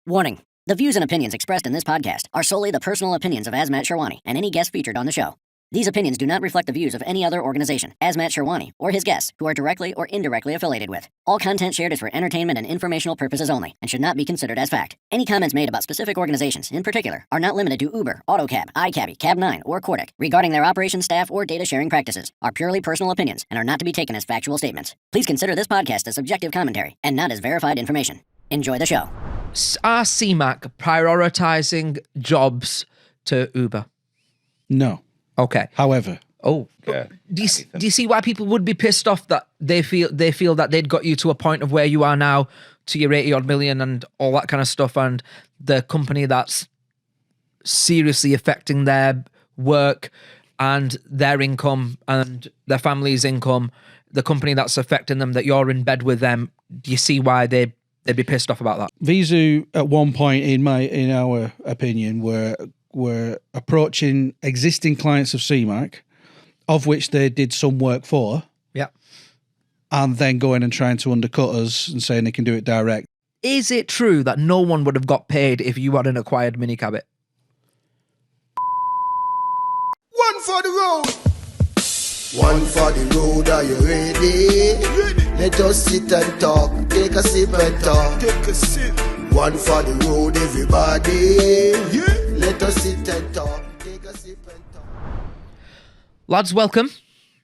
Warning. The views and opinions expressed in this podcast are solely the personal opinions of Azmat Sherwani and any guest featured on the show. These opinions do not reflect the views of any other organization, Azmat Sherwani, or his guests, who are directly or indirectly affiliated with. All content shared is for entertainment and informational purposes only and should not be considered as fact. Any comments made about specific organizations, in particular, are not limited to Uber, AutoCab, iCabby, Cab9, or Cordic regarding their operations staff or data sharing practices, are purely personal opinions and are not to be taken as factual statements. Please consider this podcast as subjective commentary and not as verified information. Enjoy the show. Are CMAC prioritising jobs to Uber? No. Okay. However, do you see why people would be pissed off that they feel that they'd got you to a point of where you are now, to your 80 odd million and all that kind of stuff, and the company that's seriously affecting their work and their income and their family's income, the company that's affecting them, that you're in bed with them? Do you see why they'd be pissed off about that? Vizu at one point, in our opinion, were approaching existing clients of CMAC, of which they did some work for. Yeah. And then going and trying to undercut us and saying they can do it direct. Is it true that no one would have got paid if you hadn't acquired Minicabit? One for the road. One for the road, are you ready? Let us sit and talk, take a sip and talk. Take a sip. One for the road, everybody. Let us sit and talk, take a sip and talk. Lads, welcome.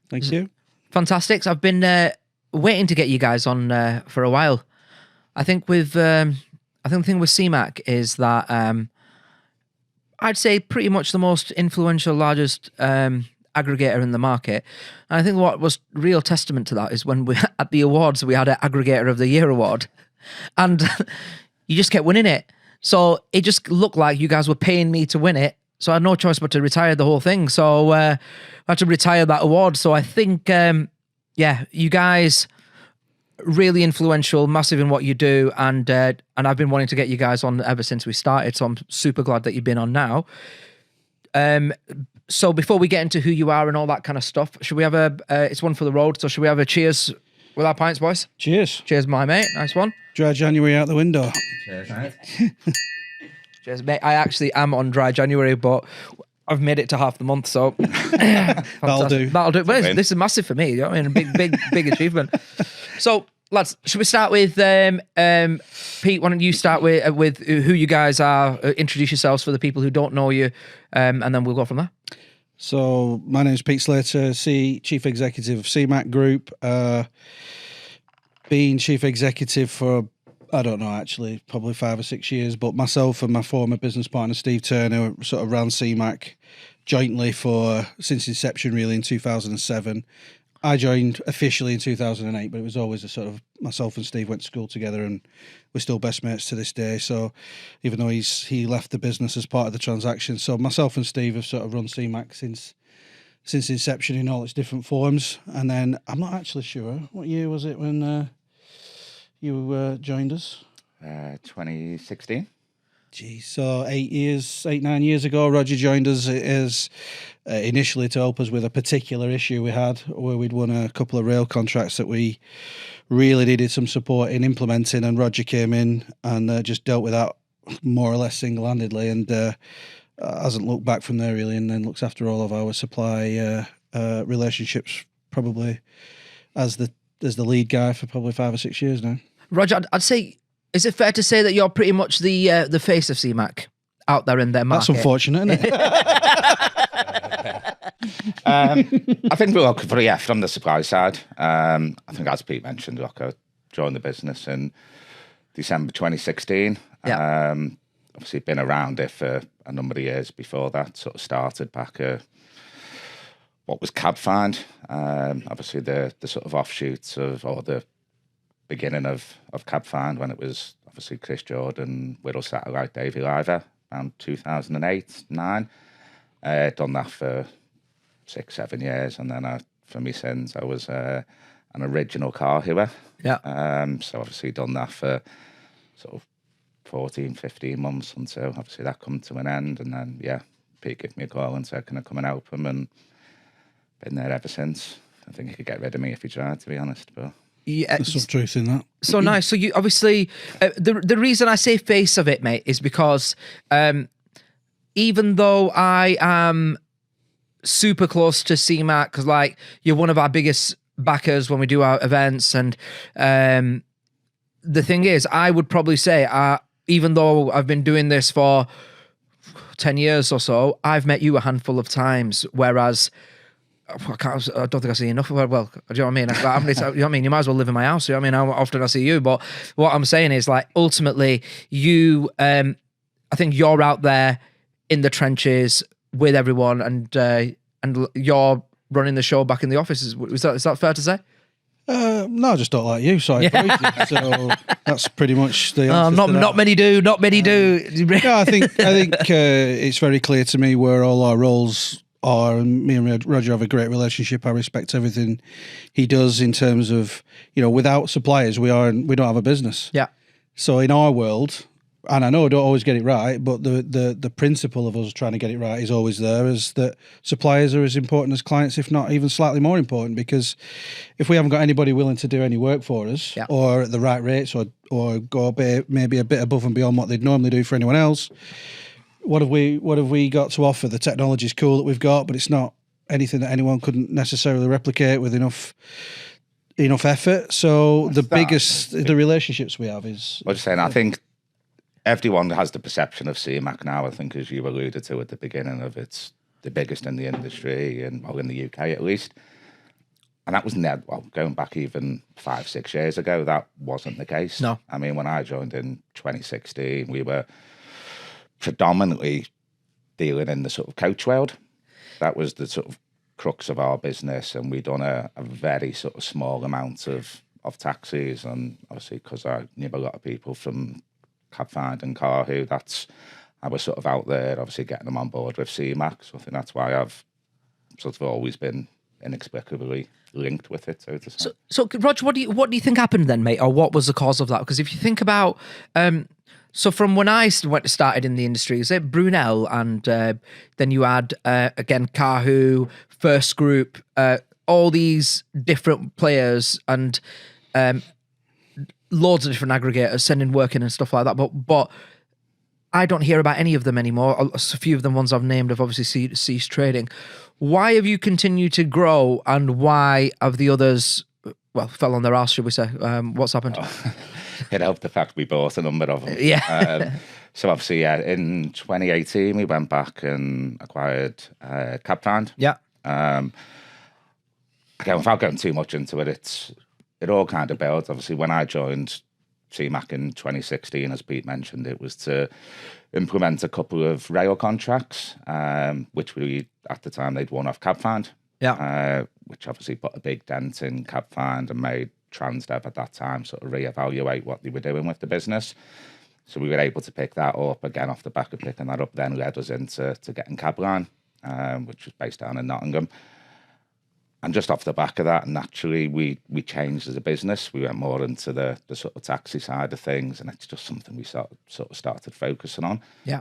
Thank you. Fantastic. I've been waiting to get you guys on for a while. I think with the thing with CMAC is that I'd say pretty much the most influential, largest aggregator in the market. And I think what was real testament to that is when we at the awards we had an Aggregator of the Year award, and you just kept winning it. So it just looked like you guys were paying me to win it. So I had no choice but to retire the whole thing. So I had to retire that award. So I think, you guys really influential, massive in what you do, and I've been wanting to get you guys on ever since we started. So I'm super glad that you've been on now. So before we get into who you are and all that kind of stuff, should we have it's one for the road. So should we have a cheers with our pints, boys? Cheers. Cheers, my mate. Nice one. Dry January out the window. Cheers, mate. Cheers, mate. I actually am on dry January, but I've made it to half the month, so That'll do. But this is massive for me. You know what I mean? Big achievement. So, lads, should we start with Pete? Why don't you start with who you guys are? Introduce yourselves for the people who don't know you, and then we'll go from there. So my name is Pete Slater, Chief Executive of CMAC Group. Been Chief Executive for, I don't know, actually, probably 5 or 6 years, but myself and my former business partner, Steve Turner, sort of ran CMAC jointly since inception, really, in 2007. I joined officially in 2008, but it was always a sort of, myself and Steve went to school together and we're still best mates to this day. So even though he left the business as part of the transaction, so myself and Steve have sort of run CMAC since inception in all its different forms. And then I'm not actually sure, what year was it when you joined us? 2016. Geez, so 9 years ago, Roger joined us as initially to help us with a particular issue we had, where we'd won a couple of rail contracts that we really needed some support in implementing, and Roger came in and just dealt with that more or less single-handedly, and hasn't looked back from there really, and then looks after all of our supply relationships, probably as the lead guy for probably 5 or 6 years now. Roger, I'd say, is it fair to say that you're pretty much the face of CMAC out there in their market? That's unfortunate, isn't it? I think from the supply side. I think as Pete mentioned, I joined the business in December 2016. Yeah. Obviously been around it for a number of years before that. Sort of started back what was CabFind. Obviously the sort of offshoots of, or the beginning of CabFind, when it was obviously Chris Jordan, Whittle Satellite, Davey Liver, around 2008-9. Done that for 6-7 years, and then for me sins, I was an original car hire. Yeah. So obviously done that for sort of 14-15 months until obviously that come to an end, and then Pete gave me a call and said, can I come and help him, and been there ever since. I think he could get rid of me if he tried, to be honest, but There's some truth in that. So nice. So you obviously the reason I say face of it, mate, is because even though I am super close to CMAC, because like you're one of our biggest backers when we do our events, and the thing is, I would probably say, even though I've been doing this for 10 years or so, I've met you a handful of times, whereas I don't think I see enough of her. Well, do you know what I mean? You know what I mean? You might as well live in my house. You know what I mean? How often I see you. But what I'm saying is, like, ultimately, you, I think you're out there in the trenches with everyone, and you're running the show back in the office. Is that fair to say? No, I just don't like you, so I agree with you. So that's pretty much the answer to that. Not many do. Not many do. No, I think it's very clear to me where all our roles are, and me and Roger have a great relationship. I respect everything he does in terms of, without suppliers, we don't have a business. Yeah. So in our world, and I know I don't always get it right, but the principle of us trying to get it right is always there, is that suppliers are as important as clients, if not even slightly more important, because if we haven't got anybody willing to do any work for us, or at the right rates, or go maybe a bit above and beyond what they'd normally do for anyone else, what have we got to offer? The technology's cool that we've got, but it's not anything that anyone couldn't necessarily replicate with enough effort. So the relationships we have is... I'm just saying, I think everyone has the perception of CMAC now, I think, as you alluded to at the beginning, of it's the biggest in the industry, and in the UK at least. And that was never, going back even 5-6 years ago, that wasn't the case. No. I mean, when I joined in 2016, we were predominantly dealing in the sort of coach world. That was the sort of crux of our business, and we'd done a very sort of small amount of taxis, and obviously because I knew a lot of people from CabFind and Carhu, I was sort of out there, obviously getting them on board with CMAC. So I think that's why I've sort of always been inexplicably linked with it, so to say. So Roger, what do you think happened then, mate, or what was the cause of that? Because if you think about, so from when I started in the industry, is it Brunel, and then you had again Carhu, First Group, all these different players, and loads of different aggregators sending work in and stuff like that. But I don't hear about any of them anymore. A few of the ones I've named have obviously ceased trading. Why have you continued to grow, and why have the others, fell on their ass, should we say? What's happened? It helped the fact we bought a number of them. Yeah. So obviously, in 2018, we went back and acquired CabFind. Yeah. Again, without going too much into it, it all kind of built. Obviously, when I joined CMAC in 2016, as Pete mentioned, it was to implement a couple of rail contracts, which at the time they'd won off CabFind. Yeah. Which obviously put a big dent in CabFind and made Transdev at that time sort of reevaluate what they were doing with the business. So we were able to pick that up again off the back of picking that up, then led us into getting Cabline, which was based down in Nottingham. And just off the back of that, naturally, we changed as a business. We went more into the sort of taxi side of things, and it's just something we sort of started focusing on. Yeah.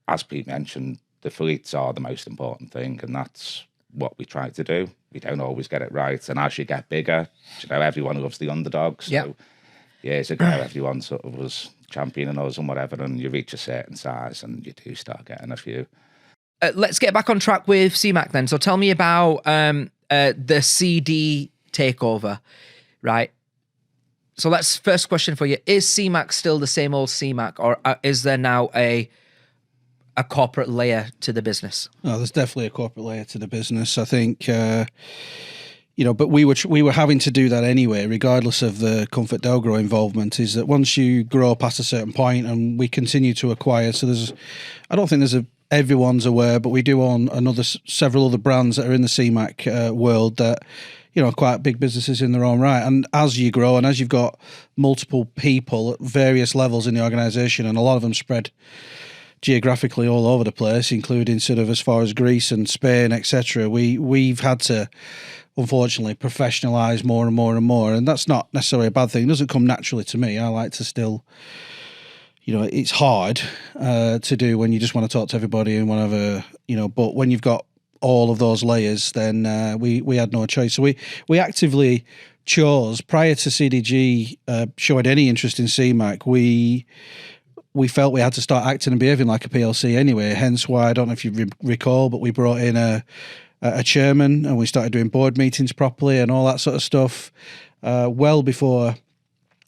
As Pete mentioned, the fleets are the most important thing, and that's what we try to do. We don't always get it right, and as you get bigger, everyone loves the underdog. So years ago, everyone sort of was championing us and whatever, and you reach a certain size, and you do start getting a few. Let's get back on track with CMAC then. So tell me about the CD takeover, right? So first question for you. Is CMAC still the same old CMAC, or is there now a corporate layer to the business? No, there's definitely a corporate layer to the business. I think, but we were having to do that anyway, regardless of the ComfortDelGro involvement, is that once you grow past a certain point, and we continue to acquire, so I don't think everyone's aware, but we do own several other brands that are in the CMAC world that, are quite big businesses in their own right. And as you grow, and as you've got multiple people at various levels in the organisation, and a lot of them spread geographically all over the place, including sort of as far as Greece and Spain, etc., we've had to, unfortunately, professionalise more and more and more. And that's not necessarily a bad thing. It doesn't come naturally to me. I like to still... it's hard to do when you just want to talk to everybody and whatever, but when you've got all of those layers, then we had no choice. So we actively chose, prior to CDG showing any interest in CMAC, we felt we had to start acting and behaving like a PLC anyway. Hence why, I don't know if you recall, but we brought in a chairman and we started doing board meetings properly and all that sort of stuff well before,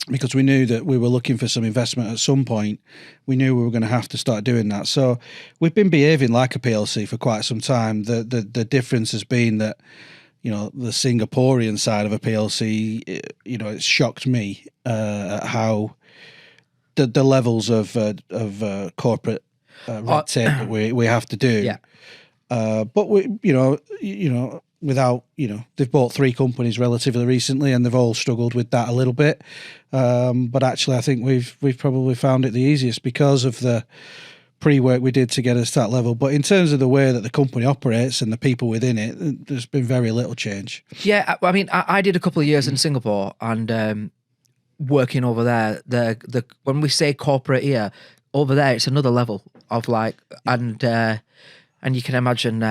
because we knew that we were looking for some investment at some point. We knew we were going to have to start doing that. So we've been behaving like a PLC for quite some time. The difference has been that, you know, the Singaporean side of a PLC, you know, it's shocked me at how the levels of corporate red tape that we have to do. Yeah. But we, you know, without, you know, they've bought 3 companies relatively recently, and they've all struggled with that a little bit. But actually, I think we've probably found it the easiest because of the pre-work we did to get us to that level. But in terms of the way that the company operates and the people within it, there's been very little change. Yeah, I mean, I did a couple of years in Singapore, and working over there, the when we say corporate here, over there it's another level of like, and you can imagine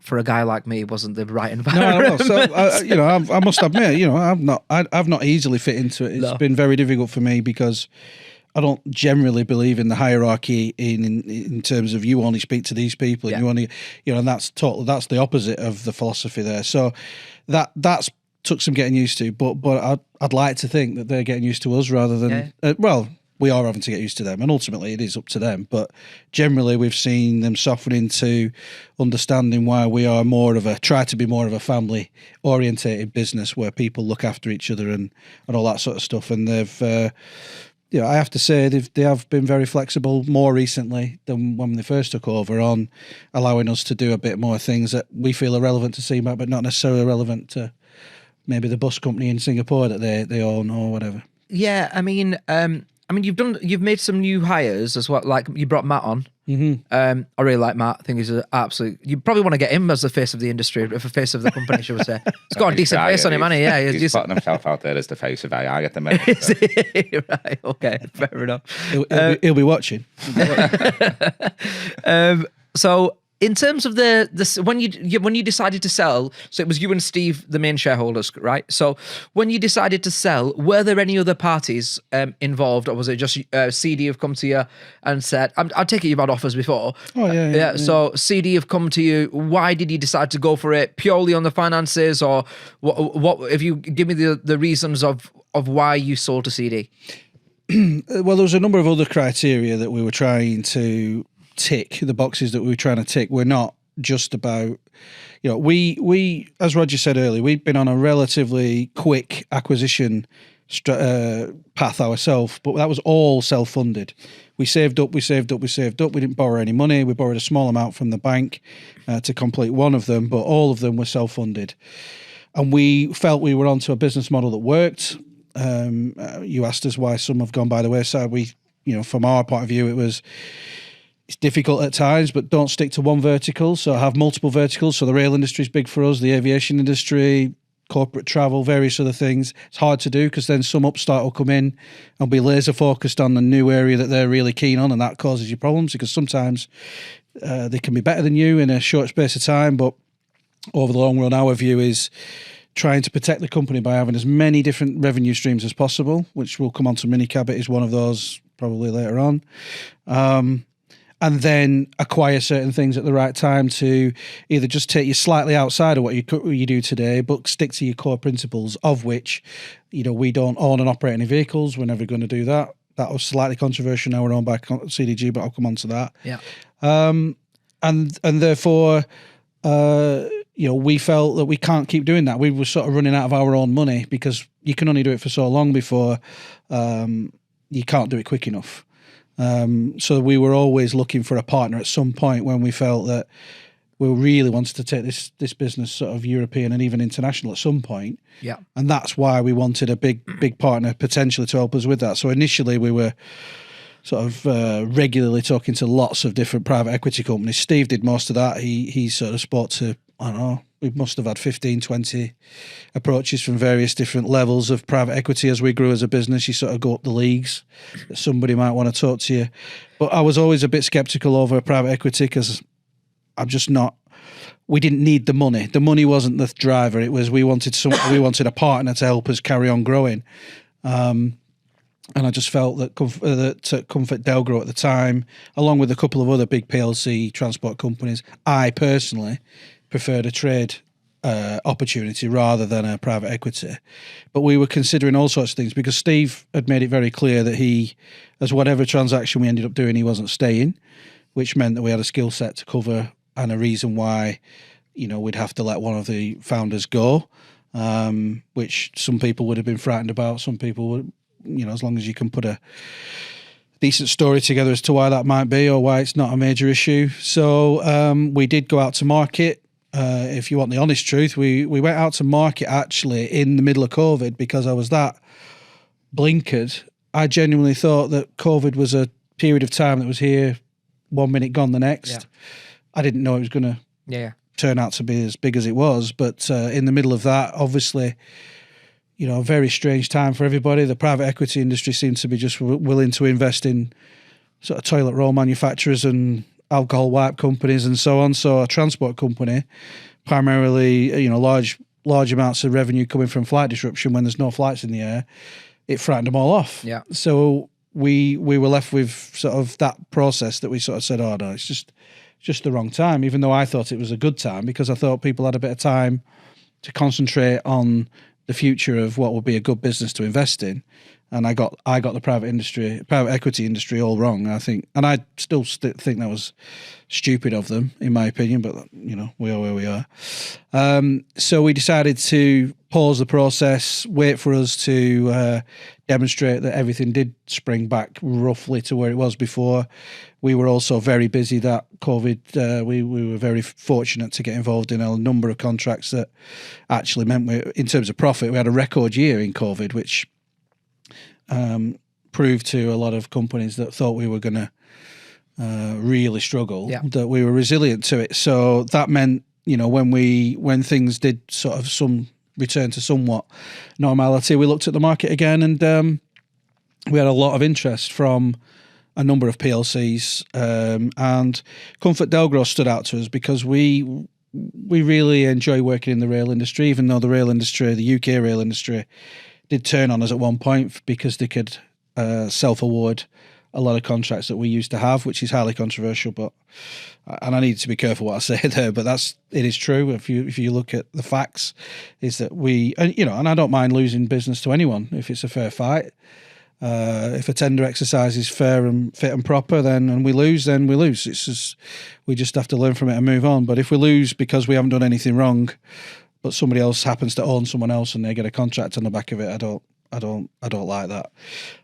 for a guy like me, it wasn't the right environment. No. So you know, I must admit, you know, I've not easily fit into it. It's been very difficult for me because I don't generally believe in the hierarchy in terms of you only speak to these people and you only, you know, and that's the opposite of the philosophy there. So that's took some getting used to, but I'd like to think that they're getting used to us rather than well, we are having to get used to them, and ultimately it is up to them. But generally, we've seen them soften into understanding why we are try to be more of a family orientated business where people look after each other and all that sort of stuff. And they've, you know, I have to say they have been very flexible more recently than when they first took over, on allowing us to do a bit more things that we feel are relevant to CMAC, but not necessarily relevant to maybe the bus company in Singapore that they own or whatever. Yeah, I mean, you've made some new hires as well. Like you brought Matt on. Mm-hmm. I really like Matt. I think he's an absolute. You probably want to get him as the face of the industry, or the face of the company, should we say? He's got a decent face on him, hasn't he? Yeah, he's putting himself out there as the face of AI at the minute. So. Right. Okay. Fair enough. He'll be watching. So, in terms of when you decided to sell, so it was you and Steve, the main shareholders, right? So when you decided to sell, were there any other parties involved, or was it just CD have come to you and said, I take it you've had offers before? Oh yeah. So CD have come to you. Why did you decide to go for it? Purely on the finances, or what? If you give me the reasons of why you sold to CD. Well, there was a number of other criteria that we were trying to tick. The boxes that we were trying to tick were not just about, you know, we as Roger said earlier, we've been on a relatively quick acquisition path ourselves, but that was all self-funded. We saved up. We didn't borrow any money. We borrowed a small amount from the bank to complete one of them, but all of them were self-funded. And we felt we were onto a business model that worked. You asked us why some have gone by the wayside. We, you know, from our point of view, it's difficult at times, but don't stick to one vertical. So have multiple verticals. So the rail industry is big for us, the aviation industry, corporate travel, various other things. It's hard to do because then some upstart will come in and be laser focused on the new area that they're really keen on, and that causes you problems because sometimes they can be better than you in a short space of time. But over the long run, our view is trying to protect the company by having as many different revenue streams as possible, which will come on to Minicabit is one of those probably later on. And then acquire certain things at the right time to either just take you slightly outside of what you do today, but stick to your core principles, of which, you know, we don't own and operate any vehicles. We're never going to do that. That was slightly controversial. Now we're owned by CDG, but I'll come on to that. Yeah. And therefore, you know, we felt that we can't keep doing that. We were sort of running out of our own money because you can only do it for so long before you can't do it quick enough. So we were always looking for a partner at some point when we felt that we really wanted to take this business sort of European and even international at some point. Yeah. And that's why we wanted a big partner potentially to help us with that. So initially we were sort of regularly talking to lots of different private equity companies. Steve did most of that. He sort of spoke to, I don't know, we must have had 15, 20 approaches from various different levels of private equity. As we grew as a business, you sort of go up the leagues. Somebody might want to talk to you. But I was always a bit skeptical over private equity because I'm just not we didn't need the money. The money wasn't the driver. It was we wanted a partner to help us carry on growing. And I just felt that ComfortDelGro at the time, along with a couple of other big PLC transport companies, I personally preferred a trade opportunity rather than a private equity. But we were considering all sorts of things because Steve had made it very clear that he, as whatever transaction we ended up doing, he wasn't staying, which meant that we had a skill set to cover and a reason why, we'd have to let one of the founders go, which some people would have been frightened about. Some people would, as long as you can put a decent story together as to why that might be or why it's not a major issue. So we did go out to market. If you want the honest truth, we went out to market actually in the middle of COVID because I was that blinkered. I genuinely thought that COVID was a period of time that was here 1 minute, gone the next. Yeah. I didn't know it was going to turn out to be as big as it was. But in the middle of that, obviously, a very strange time for everybody. The private equity industry seems to be just willing to invest in sort of toilet roll manufacturers and alcohol wipe companies and so on. So a transport company, primarily, large amounts of revenue coming from flight disruption when there's no flights in the air, it frightened them all off. Yeah. So we were left with sort of that process that we sort of said, oh no, it's just the wrong time, even though I thought it was a good time because I thought people had a bit of time to concentrate on the future of what would be a good business to invest in. And I got the private equity industry all wrong, I think. And I still think that was stupid of them, in my opinion, but, we are where we are. So we decided to pause the process, wait for us to demonstrate that everything did spring back roughly to where it was before. We were also very busy that COVID. We were very fortunate to get involved in a number of contracts that actually meant in terms of profit, we had a record year in COVID, which proved to a lot of companies that thought we were going to really struggle, that we were resilient to it. So that meant, when things did sort of return to somewhat normality, we looked at the market again and we had a lot of interest from a number of PLCs, and ComfortDelGro stood out to us because we really enjoy working in the rail industry, even though the UK rail industry did turn on us at one point because they could self-award a lot of contracts that we used to have, which is highly controversial. And I need to be careful what I say there, but it is true. If you look at the facts, is that and I don't mind losing business to anyone if it's a fair fight. If a tender exercise is fair and fit and proper, and we lose, then we lose. It's just we just have to learn from it and move on. But if we lose because we haven't done anything wrong, but somebody else happens to own someone else and they get a contract on the back of it, I don't like that.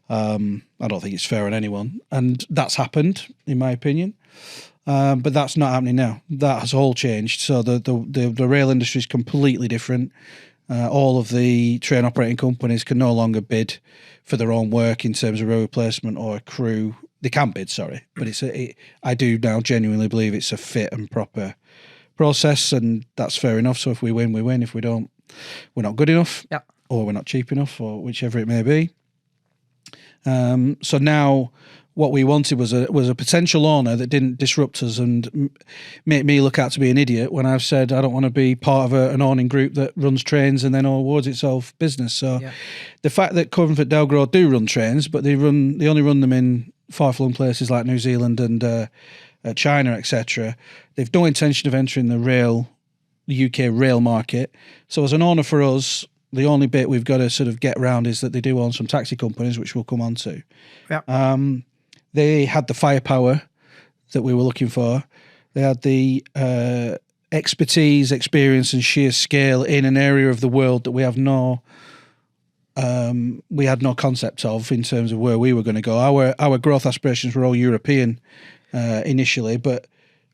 I don't think it's fair on anyone, and that's happened in my opinion. But that's not happening now. That has all changed. So the rail industry is completely different. All of the train operating companies can no longer bid for their own work in terms of road replacement or crew. They can bid, sorry, but I do now genuinely believe it's a fit and proper process, and that's fair enough. So if we win, we win. If we don't, we're not good enough, or we're not cheap enough, or whichever it may be. So now what we wanted was a potential owner that didn't disrupt us and make me look out to be an idiot when I've said I don't want to be part of an owning group that runs trains and then awards itself business. So the fact that ComfortDelGro do run trains, but they only run them in far-flung places like New Zealand and China, etc. They've no intention of entering the UK rail market. So as an owner for us, the only bit we've got to sort of get around is that they do own some taxi companies, which we'll come on to. Yeah. They had the firepower that we were looking for. They had the expertise, experience, and sheer scale in an area of the world that we had no concept of in terms of where we were going to go. Our growth aspirations were all European initially, but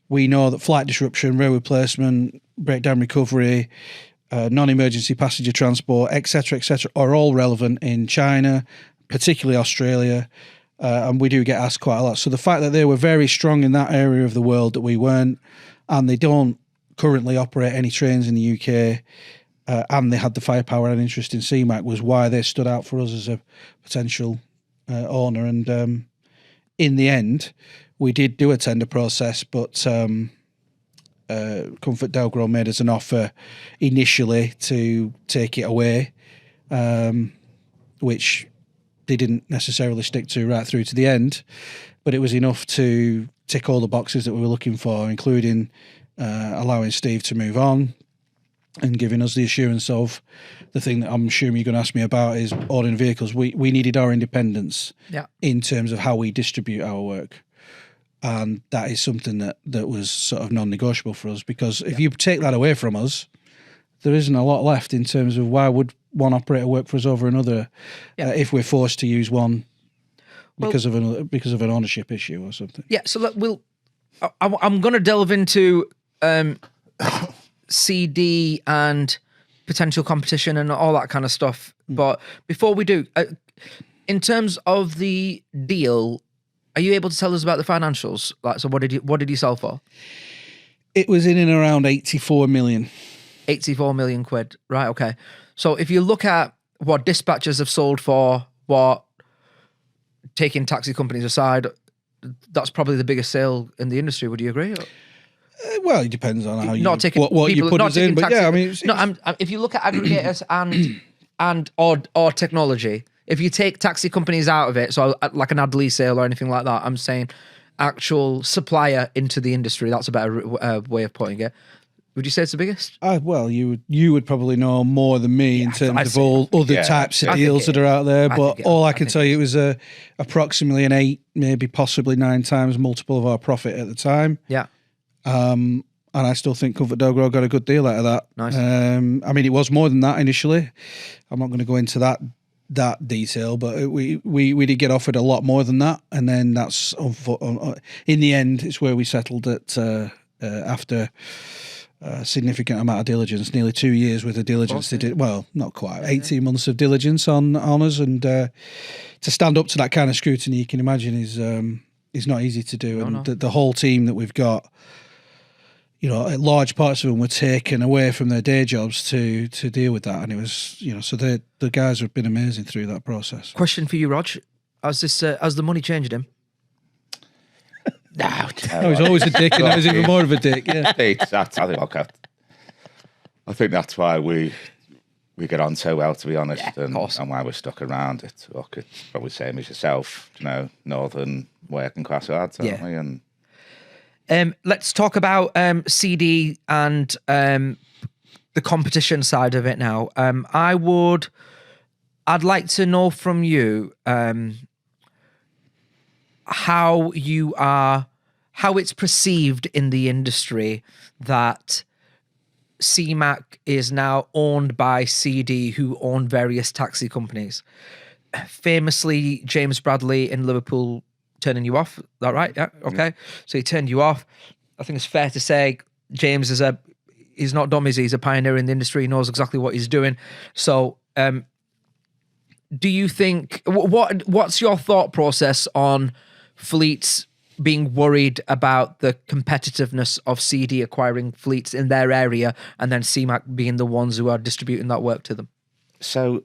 we know that flight disruption, rail replacement, breakdown recovery, non-emergency passenger transport, etc., are all relevant in China, particularly Australia. And we do get asked quite a lot. So the fact that they were very strong in that area of the world that we weren't, and they don't currently operate any trains in the UK, and they had the firepower and interest in CMAC, was why they stood out for us as a potential owner. And in the end, we did do a tender process, but ComfortDelGro made us an offer initially to take it away, which they didn't necessarily stick to right through to the end, but it was enough to tick all the boxes that we were looking for, including allowing Steve to move on and giving us the assurance of the thing that I'm assuming you're going to ask me about is ordering vehicles. We needed our independence in terms of how we distribute our work. And that is something that was sort of non-negotiable for us, because if you take that away from us, there isn't a lot left in terms of why would one operator work for us over another if we're forced to use one because of an ownership issue or something. Yeah, so I'm going to delve into CD and potential competition and all that kind of stuff. But before we do, in terms of the deal, are you able to tell us about the financials? Like, so what did you sell for? It was in and around 84 million. 84 million quid. Right, okay. So if you look at what dispatchers have sold for, what, taking taxi companies aside, that's probably the biggest sale in the industry. Would you agree? Well, it depends on how not taking what you people, put not us in, taking but taxi, yeah, I mean, if you look at aggregators or technology, if you take taxi companies out of it, so like an Adley sale or anything like that, I'm saying actual supplier into the industry. That's a better way of putting it. Would you say it's the biggest? Well, you would probably know more than me in terms of all other types of deals that are out there. But all I can tell you is approximately an 8, maybe possibly 9 times multiple of our profit at the time. Yeah. And I still think ComfortDelGro got a good deal out of that. Nice. I mean, it was more than that initially. I'm not going to go into that detail, but we did get offered a lot more than that, and then that's in the end, it's where we settled at after a significant amount of diligence, nearly 2 years worth of diligence. They did, well, not quite, 18 months of diligence on us, and to stand up to that kind of scrutiny, you can imagine, is not easy to do. And the whole team that we've got, you know, large parts of them were taken away from their day jobs to deal with that, and it was, you know, so the guys have been amazing through that process. Question for you, Rog: has the money changed him? No, he's always a dick, and now he's even more of a dick. Yeah, I think that's why we get on so well, to be honest, and why we're stuck around it. Look, it's probably the same as yourself, you know, northern working class lads, aren't we? And let's talk about CD and the competition side of it now. I'd like to know from you how it's perceived in the industry that CMAC is now owned by CD, who own various taxi companies. Famously, James Bradley in Liverpool turning you off. Is that right? Yeah. Okay. So he turned you off. I think it's fair to say James he's not dumb, he's a pioneer in the industry. He knows exactly what he's doing. So, do you think what's your thought process on fleets being worried about the competitiveness of CD acquiring fleets in their area and then CMAC being the ones who are distributing that work to them? So,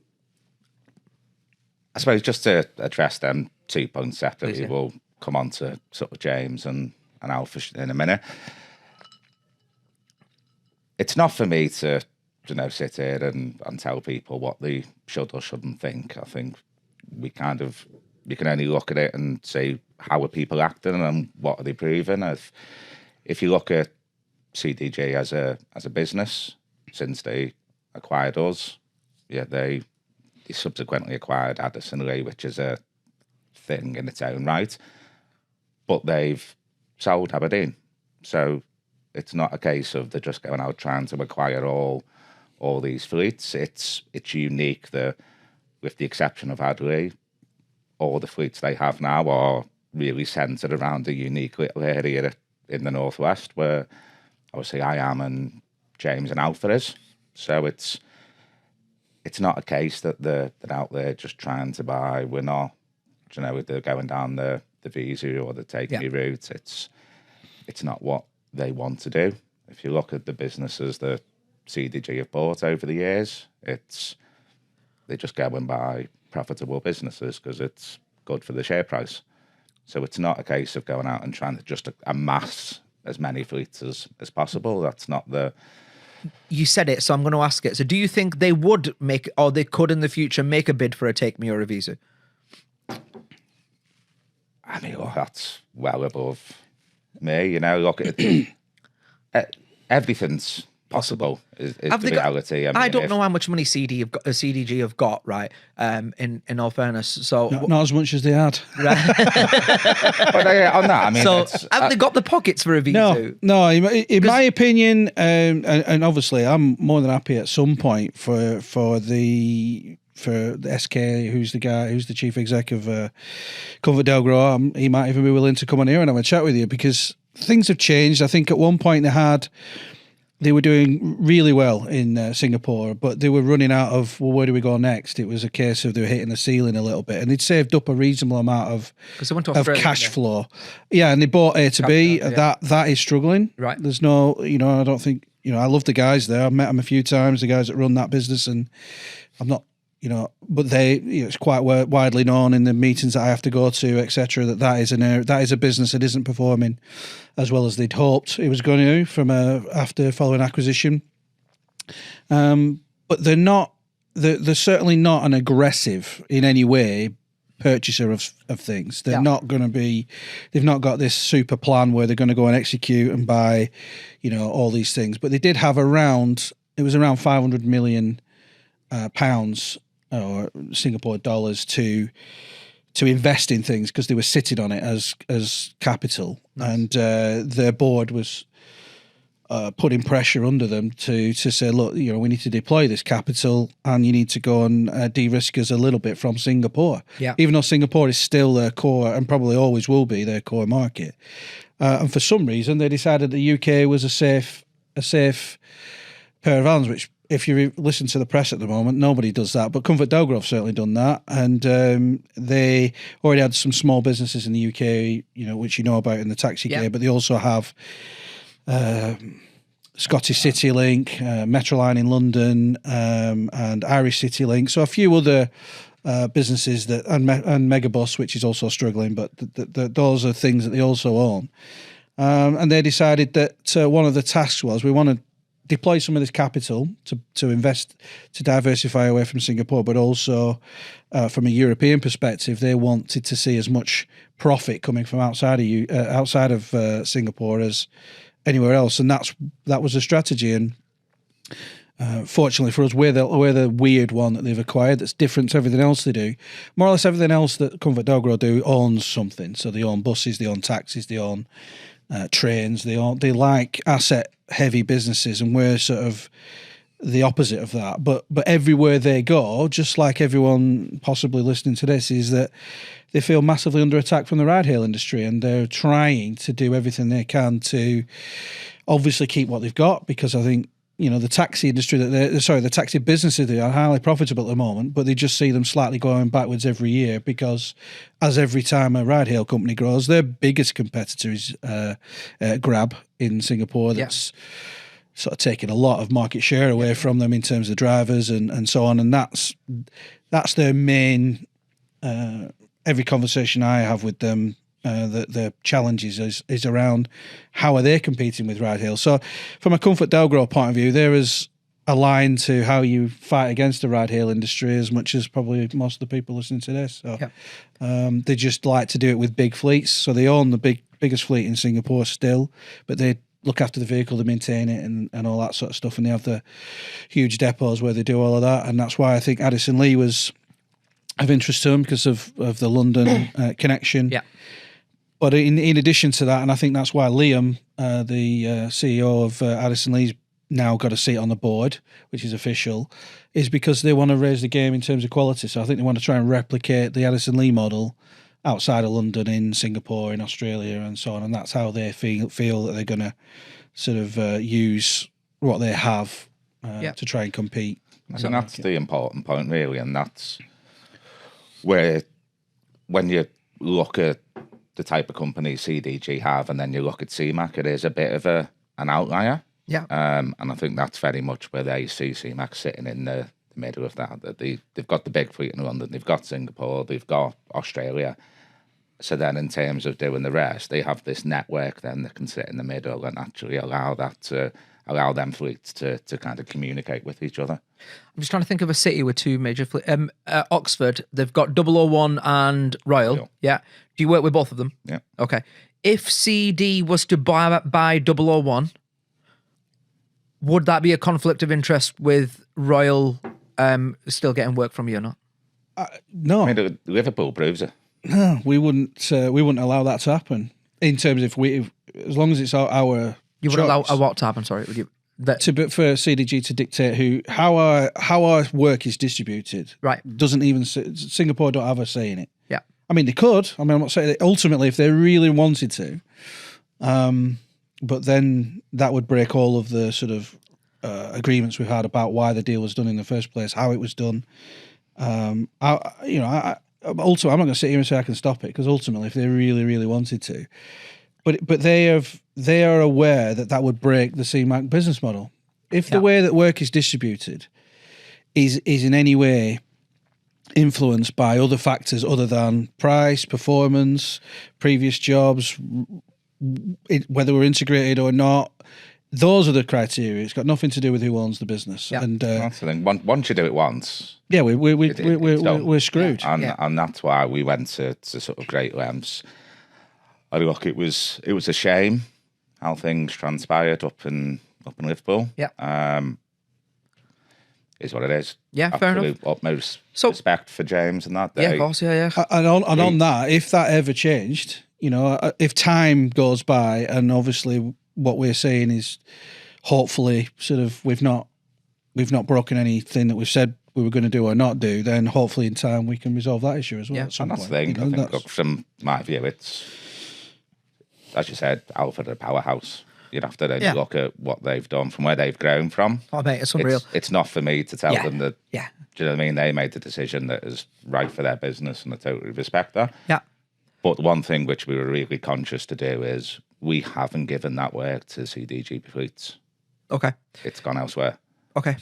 I suppose just to address them 2 points separately, we'll come on to sort of James and Alpha in a minute. It's not for me to, you know, sit here and tell people what they should or shouldn't think. I think you can only look at it and say, how are people acting and what are they proving? If you look at CDG as a business, since they acquired us, they subsequently acquired Addison Lee, which is a thing in its own right, but they've sold Aberdeen. So it's not a case of they're just going out trying to acquire all these fleets. It's unique that, with the exception of Adley, all the fleets they have now are really centred around a unique little area in the northwest where obviously I am and James and Alpha is. So it's not a case that they're out there just trying to buy. We're not, you know, they're going down the Visa or the Take-Me route. It's not what they want to do. If you look at the businesses that CDG have bought over the years, they just go and buy profitable businesses because it's good for the share price. So it's not a case of going out and trying to just amass as many fleets as possible. That's not the... You said it, so I'm going to ask it. So do you think they would make, or they could in the future, make a bid for a Take Me or a Visa? I mean, that's well above me, you know. Look, everything's possible is the reality. I don't know how much money CDG have got, right? In all fairness, so not as much as they had. Right. But on that, I mean, so have they got the pockets for a Visa? No. In my opinion, and obviously, I'm more than happy at some point for the SK, who's the chief exec of ComfortDelGro. He might even be willing to come on here and have a chat with you, because things have changed. I think at one point they were doing really well in Singapore, but they were running out of, well, where do we go next? It was a case of they were hitting the ceiling a little bit, and they'd saved up a reasonable amount of cash flow. Yeah, and they bought A to B. That is struggling. Right. There's no, I don't think, I love the guys there. I've met them a few times, the guys that run that business, and I'm not, but it's quite widely known in the meetings that I have to go to, etc., that is a business that isn't performing as well as they'd hoped it was going to from after following acquisition. But they're certainly not an aggressive in any way purchaser of things. They're not going to be. They've not got this super plan where they're going to go and execute and buy, all these things. But they did have around 500 million pounds or Singapore dollars to invest in things, because they were sitting on it as capital. Nice. And their board was putting pressure under them to say, look, we need to deploy this capital, and you need to go and de-risk us a little bit from Singapore. Yeah. Even though Singapore is still their core, and probably always will be their core market. And for some reason, they decided the UK was a safe pair of hands, which, if you listen to the press at the moment, nobody does that. But ComfortDelGro have certainly done that. And they already had some small businesses in the UK, which you know about in the taxi gear, but they also have Scottish CityLink, Metroline in London, and Irish CityLink. So a few other businesses and Megabus, which is also struggling, but those are things that they also own. And they decided that one of the tasks was, we want to deploy some of this capital to invest, to diversify away from Singapore, but also from a European perspective, they wanted to see as much profit coming from outside of Singapore as anywhere else, and that was a strategy. And fortunately for us, we're the weird one that they've acquired that's different to everything else they do. More or less everything else that ComfortDelGro do owns something. So they own buses, they own taxis, they own trains, they like asset heavy businesses, and we're sort of the opposite of that. But everywhere they go, just like everyone possibly listening to this, is that they feel massively under attack from the ride-hail industry, and they're trying to do everything they can to obviously keep what they've got, because I think the taxi industry the taxi businesses, they are highly profitable at the moment, but they just see them slightly going backwards every year, because as every time a ride-hail company grows, their biggest competitor is Grab in Singapore. That's sort of taking a lot of market share away from them in terms of drivers and so on. And that's their main. Every conversation I have with them, the challenges is around how are they competing with ride-hail. So from a ComfortDelGro point of view, there is aligned to how you fight against the ride-hail industry as much as probably most of the people listening to this. So they just like to do it with big fleets. So they own the biggest fleet in Singapore still, but they look after the vehicle, they maintain it and all that sort of stuff. And they have the huge depots where they do all of that. And that's why I think Addison Lee was of interest to them, because of the London connection. Yeah. But in addition to that, and I think that's why Liam, the CEO of Addison Lee's now got a seat on the board, which is official, is because they want to raise the game in terms of quality. So I think they want to try and replicate the Addison Lee model outside of London, in Singapore, in Australia, and so on. And that's how they feel that they're going to sort of use what they have to try and compete. And that's the important point, really, and that's where, when you look at the type of company CDG have, and then you look at CMAC, it is a bit of an outlier. Yeah. And I think that's very much where they see CMAC sitting in the middle of that. They've got the big fleet in London, they've got Singapore, they've got Australia, So then in terms of doing the rest, they have this network then that can sit in the middle and actually allow them fleets to kind of communicate with each other. I'm just trying to think of a city with two major fleets. Oxford, they've got 001 and Royal. Yeah. Do you work with both of them? Yeah. Okay. If CD was to buy 001, would that be a conflict of interest with Royal still getting work from you or not? No. I mean, Liverpool proves it. No, we wouldn't allow that to happen. In terms of as long as it's our You would allow a what to happen? Sorry, would you? For CDG to dictate how our work is distributed. Right. Doesn't even Singapore don't have a say in it. Yeah. I mean, they could. I mean, I'm not saying that ultimately if they really wanted to, but then that would break all of the sort of agreements we've had about why the deal was done in the first place, how it was done. Ultimately, I'm not going to sit here and say I can stop it, because ultimately, if they really, really wanted to, but they are aware that would break the CMAC business model. If the way that work is distributed is in any way influenced by other factors other than price, performance, previous jobs, whether we're integrated or not, those are the criteria. It's got nothing to do with who owns the business. Yeah. And That's the thing. Once you do it once, yeah, we're screwed. and that's why we went to sort of great lengths. I look, it was a shame how things transpired up in Liverpool. Yeah. Is what it is. Yeah, fair enough. Utmost So- respect for James and that day. Yeah, of course. Yeah. And on that, if that ever changed, if time goes by, and obviously what we're saying is, hopefully, sort of we've not broken anything that we've said we were going to do or not do, then hopefully in time we can resolve that issue as well. Yeah. At some And that's the point. thing. I think, look, from my view, it's, as you said, Alfred, a powerhouse. You'd have to then look at what they've done from where they've grown from. Oh, mate, it's unreal. It's not for me to tell Yeah. them that. Yeah. Do you know what I mean? They made the decision that is right for their business, and I totally respect that. Yeah. But one thing which we were really conscious to do is we haven't given that work to CDG fleets. Okay. It's gone elsewhere. Okay.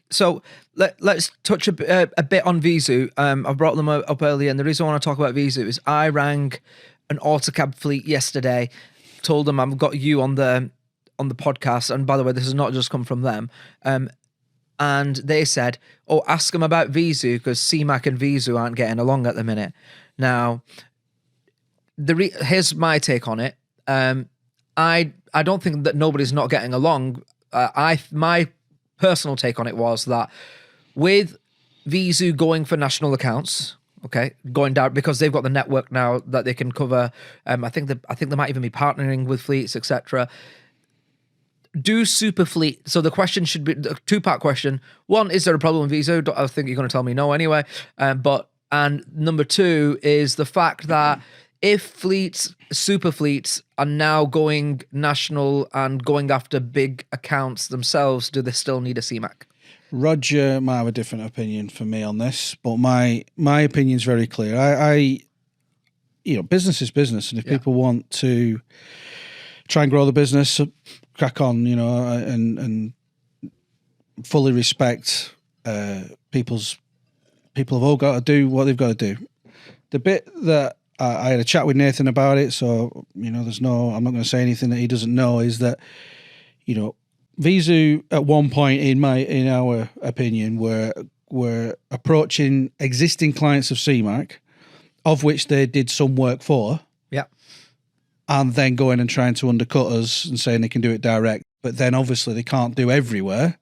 So let's touch a bit on Vizu. I brought them up earlier, and the reason I want to talk about Vizu is I rang an autocab fleet yesterday, told them I've got you on the podcast, and by the way, this has not just come from them. And they said, "Oh, ask them about Vizu, because CMAC and Vizu aren't getting along at the minute." Now, here's my take on it. I don't think that nobody's not getting along. My personal take on it was that with Vizu going for national accounts, okay, going down because they've got the network now that they can cover. I think they might even be partnering with fleets, etc. Do super fleet. So the question should be a two-part question. One, is there a problem with Vizu? I think you're going to tell me no anyway. And number two is the fact that if super fleets are now going national and going after big accounts themselves, do they still need a CMAC? Roger might have a different opinion from me on this, but my opinion's very clear. I business is business, and if people want to try and grow the business, crack on, and fully respect people have all got to do what they've got to do. The bit that I had a chat with Nathan about it, so I'm not going to say anything that he doesn't know, is that Vizu at one point in our opinion were approaching existing clients of CMAC, of which they did some work for, and then going and trying to undercut us and saying they can do it direct, but then obviously they can't do everywhere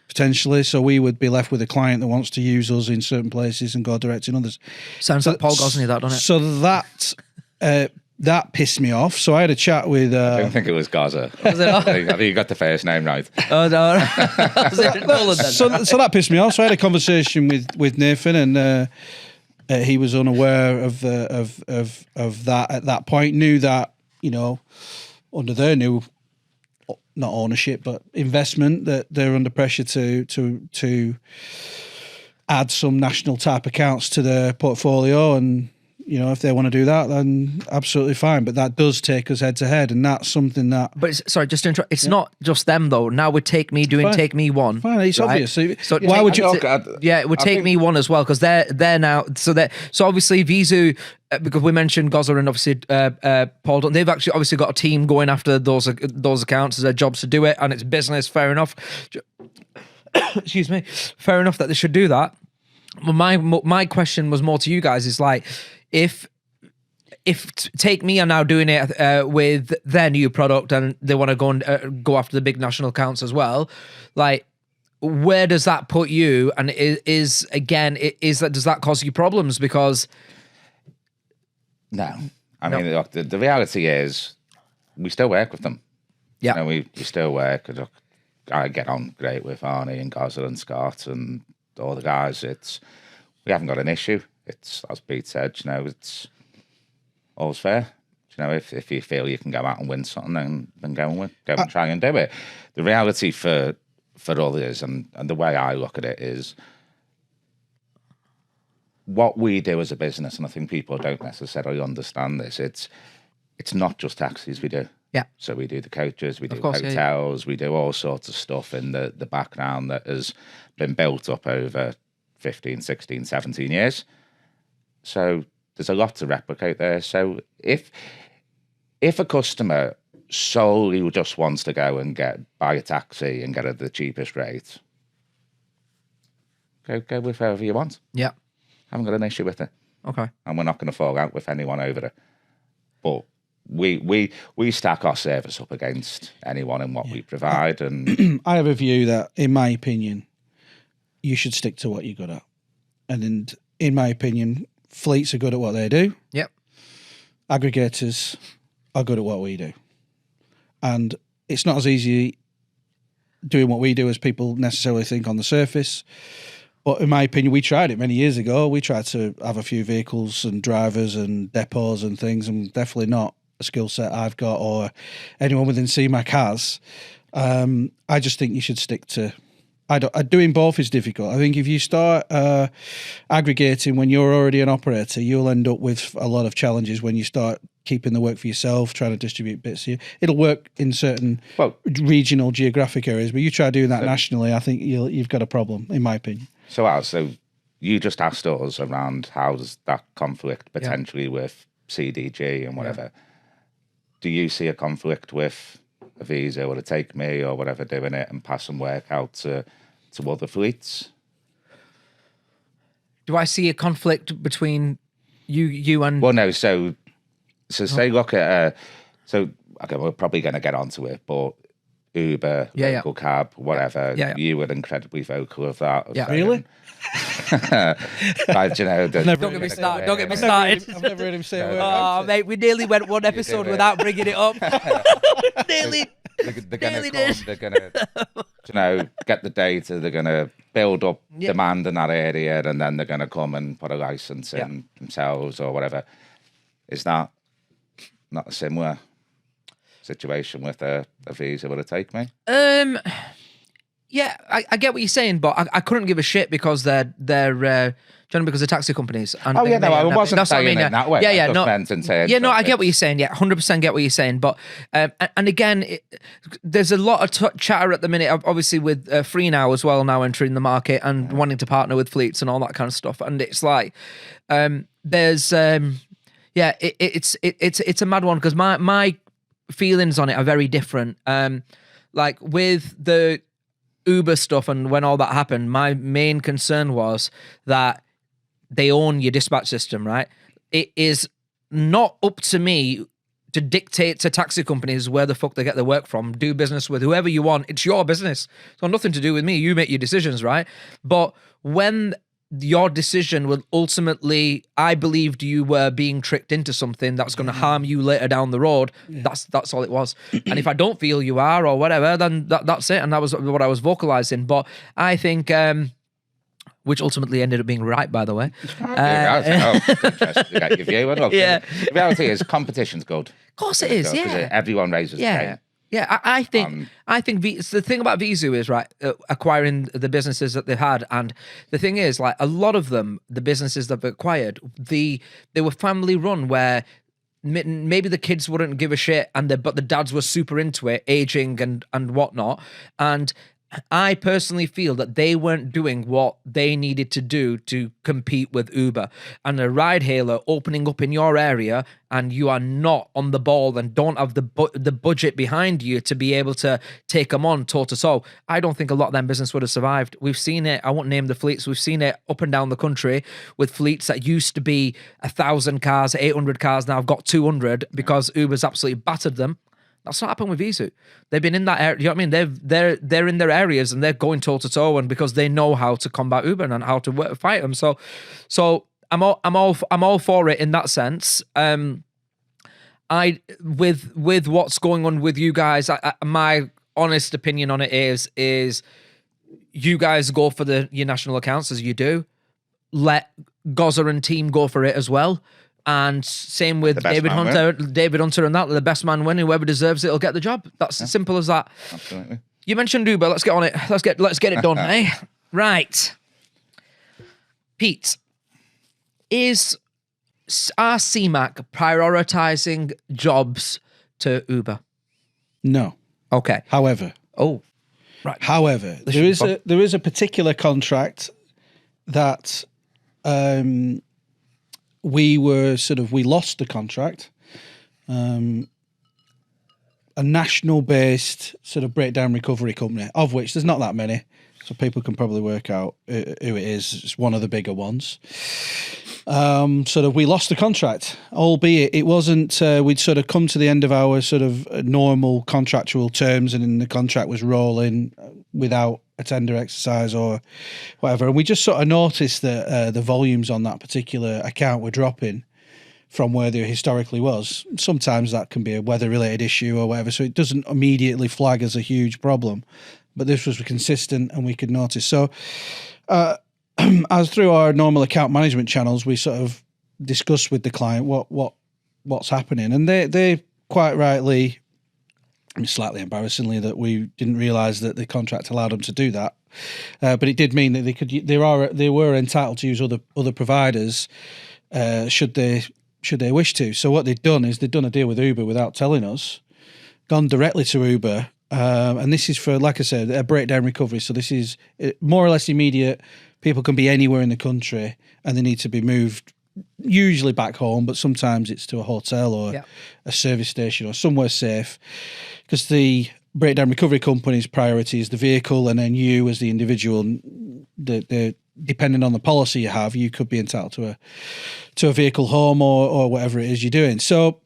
potentially, so we would be left with a client that wants to use us in certain places and go direct in others. Sounds like Paul Gosney, that, doesn't it? So that pissed me off. So I had a chat with. I don't think it was Gaza. Was it not? I think you got the first name right. Oh no! So that pissed me off. So I had a conversation with Nathan, and he was unaware of that at that point. Knew that under their new, not ownership but investment, that they're under pressure to add some national type accounts to their portfolio, and You know, if they want to do that, then absolutely fine. But that does take us head to head, and that's something that. But sorry, just to interrupt. It's not just them though. Now with Take Me doing Fine. Take Me One. Fine, it's right? obvious. So why would you? Look, Yeah, it would I Take think- Me One as well because they're now so obviously Vizu because we mentioned Gozza and obviously Paul. They've actually obviously got a team going after those accounts as their jobs to do it, and it's business. Fair enough. Excuse me. Fair enough that they should do that. But my question was more to you guys is like if Take Me are now doing it with their new product and they want to go and go after the big national accounts as well, like where does that put you? And does that cause you problems? Because No. I mean, look, the reality is we still work with them. yeah, You know, we still work. Look, I get on great with Arnie and Gozza and Scott and all the guys. We haven't got an issue. It's, as Pete said, you know, it's all's fair. You know, if you feel you can go out and win something, then go and try and do it. The reality for others, and the way I look at it is what we do as a business, and I think people don't necessarily understand this. It's not just taxis we do. yeah, So we do the coaches, we do course, yeah, hotels, we do all sorts of stuff in the background that has been built up over 15, 16, 17 years. So there's a lot to replicate there. So if a customer solely just wants to go and buy a taxi and get it at the cheapest rate, go with whoever you want. yeah. Haven't got an issue with it. Okay. And we're not going to fall out with anyone over it. But we stack our service up against anyone in what we provide. And I have a view that, in my opinion, you should stick to what you're good at. And in my opinion, fleets are good at what they do. Yep. Aggregators are good at what we do. And it's not as easy doing what we do as people necessarily think on the surface. But in my opinion, we tried it many years ago. We tried to have a few vehicles and drivers and depots and things, and definitely not a skill set I've got or anyone within CMAC has. I just think you should stick to... doing both is difficult. I think if you start aggregating when you're already an operator, you'll end up with a lot of challenges when you start keeping the work for yourself, trying to distribute bits. It'll work in certain regional geographic areas, but you try doing that nationally, I think you've got a problem, in my opinion. So you just asked us around how does that conflict potentially with CDG and whatever. Do you see a conflict with a Visa or a Take Me or whatever doing it and passing work out to other fleets? Do I see a conflict between you and... Well, no. So say look at okay, we're probably going to get onto it, but Uber, local cab, whatever. You were incredibly vocal of that. Yeah, really? Like, you know, Don't get me started. Don't get me started. I've never heard him say a word. Oh, mate, we nearly went one episode without bringing it up. Nearly. They're going Nearly to come, did. they're going to, you know, get the data, they're going to build up demand in that area, and then they're going to come and put a license in themselves or whatever. Is that not a similar situation with a Visa or a Take Me? Yeah, I get what you're saying, but I couldn't give a shit because they're generally because they're taxi companies. And I wasn't that's what saying it that way. Yeah, I just meant in terms I of get what you're saying. Yeah, 100% get what you're saying. But and again, there's a lot of chatter at the minute, obviously with Free Now as well now entering the market and wanting to partner with fleets and all that kind of stuff. And it's like there's it's a mad one because my feelings on it are very different. Like with the Uber stuff and when all that happened, my main concern was that they own your dispatch system, right? It is not up to me to dictate to taxi companies where the fuck they get their work from. Do business with whoever you want. It's your business. It's got nothing to do with me. You make your decisions, right? But when your decision will ultimately, I believed you were being tricked into something that's going to harm you later down the road. That's all it was. And if I don't feel you are or whatever, then that's it. And that was what I was vocalizing. But I think, which ultimately ended up being right, by the way. Interesting to get your view. And look, Yeah. the reality is competition's good. Of course it is, yeah. Everyone raises the game. Yeah, I think the thing about Vizu is right, acquiring the businesses that they've had, and the thing is, like a lot of them, the businesses that they've acquired, they were family run, where maybe the kids wouldn't give a shit, but the dads were super into it, aging and whatnot, and I personally feel that they weren't doing what they needed to do to compete with Uber. And a ride hailer opening up in your area, and you are not on the ball and don't have the budget behind you to be able to take them on toe to toe. I don't think a lot of them business would have survived. We've seen it. I won't name the fleets. We've seen it up and down the country with fleets that used to be 1,000 cars, 800 cars. Now I've got 200 because Uber's absolutely battered them. That's not happened with Vizu. They've been in that area. You know what I mean? They're in their areas and they're going toe to toe, and because they know how to combat Uber and how to fight them. So I'm all for it in that sense. With what's going on with you guys, my honest opinion on it is you guys go for your national accounts as you do. Let Gozza and team go for it as well. And same with David Hunter and that. The best man win. Whoever deserves it will get the job. That's as simple as that. Absolutely. You mentioned Uber. Let's get on it. Let's get it done, eh? Right. Pete, are CMAC prioritizing jobs to Uber? No. Okay. However. Oh. Right. However, there is a particular contract that we lost the contract. A national-based sort of breakdown recovery company, of which there's not that many, so people can probably work out who it is. It's one of the bigger ones. We lost the contract, albeit it wasn't. We'd sort of come to the end of our sort of normal contractual terms, and then the contract was rolling without a tender exercise or whatever. And we just sort of noticed that the volumes on that particular account were dropping from where they historically was. Sometimes that can be a weather-related issue or whatever, so it doesn't immediately flag as a huge problem. But this was consistent, and we could notice. So, as through our normal account management channels, we sort of discussed with the client what's happening, and they quite rightly, slightly embarrassingly, that we didn't realise that the contract allowed them to do that. But it did mean that they were entitled to use other providers should they wish to. So what they'd done is they'd done a deal with Uber without telling us, gone directly to Uber. And this is for, like I said, a breakdown recovery. So this is more or less immediate. People can be anywhere in the country and they need to be moved, usually back home, but sometimes it's to a hotel or a service station or somewhere safe. Because the breakdown recovery company's priority is the vehicle, and then you as the individual, depending on the policy you have, you could be entitled to a vehicle home or whatever it is you're doing. So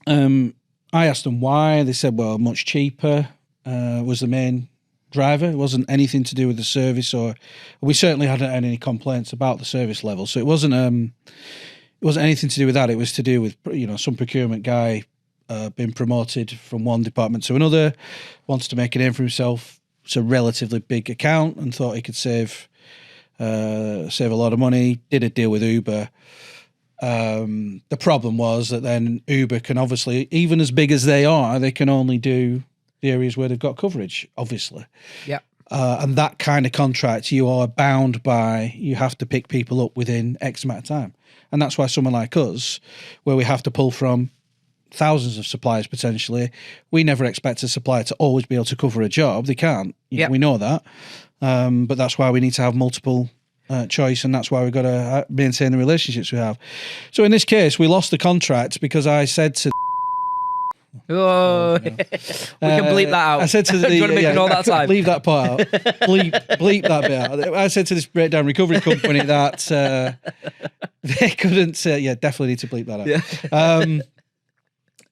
I asked them why. They said, well, much cheaper was the main driver. It wasn't anything to do with the service, or we certainly hadn't had any complaints about the service level. So it wasn't anything to do with that. It was to do with, some procurement guy being promoted from one department to another, wants to make a name for himself. It's a relatively big account and thought he could save a lot of money. Did a deal with Uber. The problem was that then Uber can obviously, even as big as they are, they can only do the areas where they've got coverage, obviously. Yeah. And that kind of contract, you are bound by, you have to pick people up within X amount of time. And that's why someone like us, where we have to pull from thousands of suppliers potentially, we never expect a supplier to always be able to cover a job. They can't. We know that. But that's why we need to have multiple choice, and that's why we've got to maintain the relationships we have. So in this case, we lost the contract because I said to we can bleep that out. I said to the do you want to make it all that time? Leave that part out. bleep that bit out. I said to this breakdown recovery company that they couldn't definitely need to bleep that out. Yeah.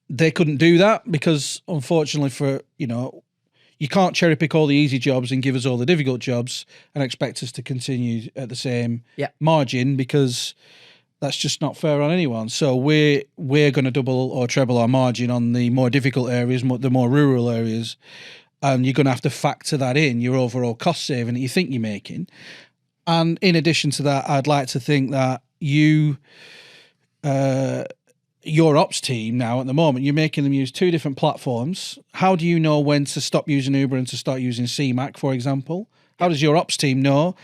They couldn't do that because unfortunately you can't cherry pick all the easy jobs and give us all the difficult jobs and expect us to continue at the same margin, because that's just not fair on anyone. So we're going to double or treble our margin on the more difficult areas, the more rural areas, and you're going to have to factor that in your overall cost saving that you think you're making. And in addition to that, I'd like to think that you your ops team now at the moment, you're making them use 2 different platforms. How do you know when to stop using Uber and to start using CMAC, for example? How does your ops team know?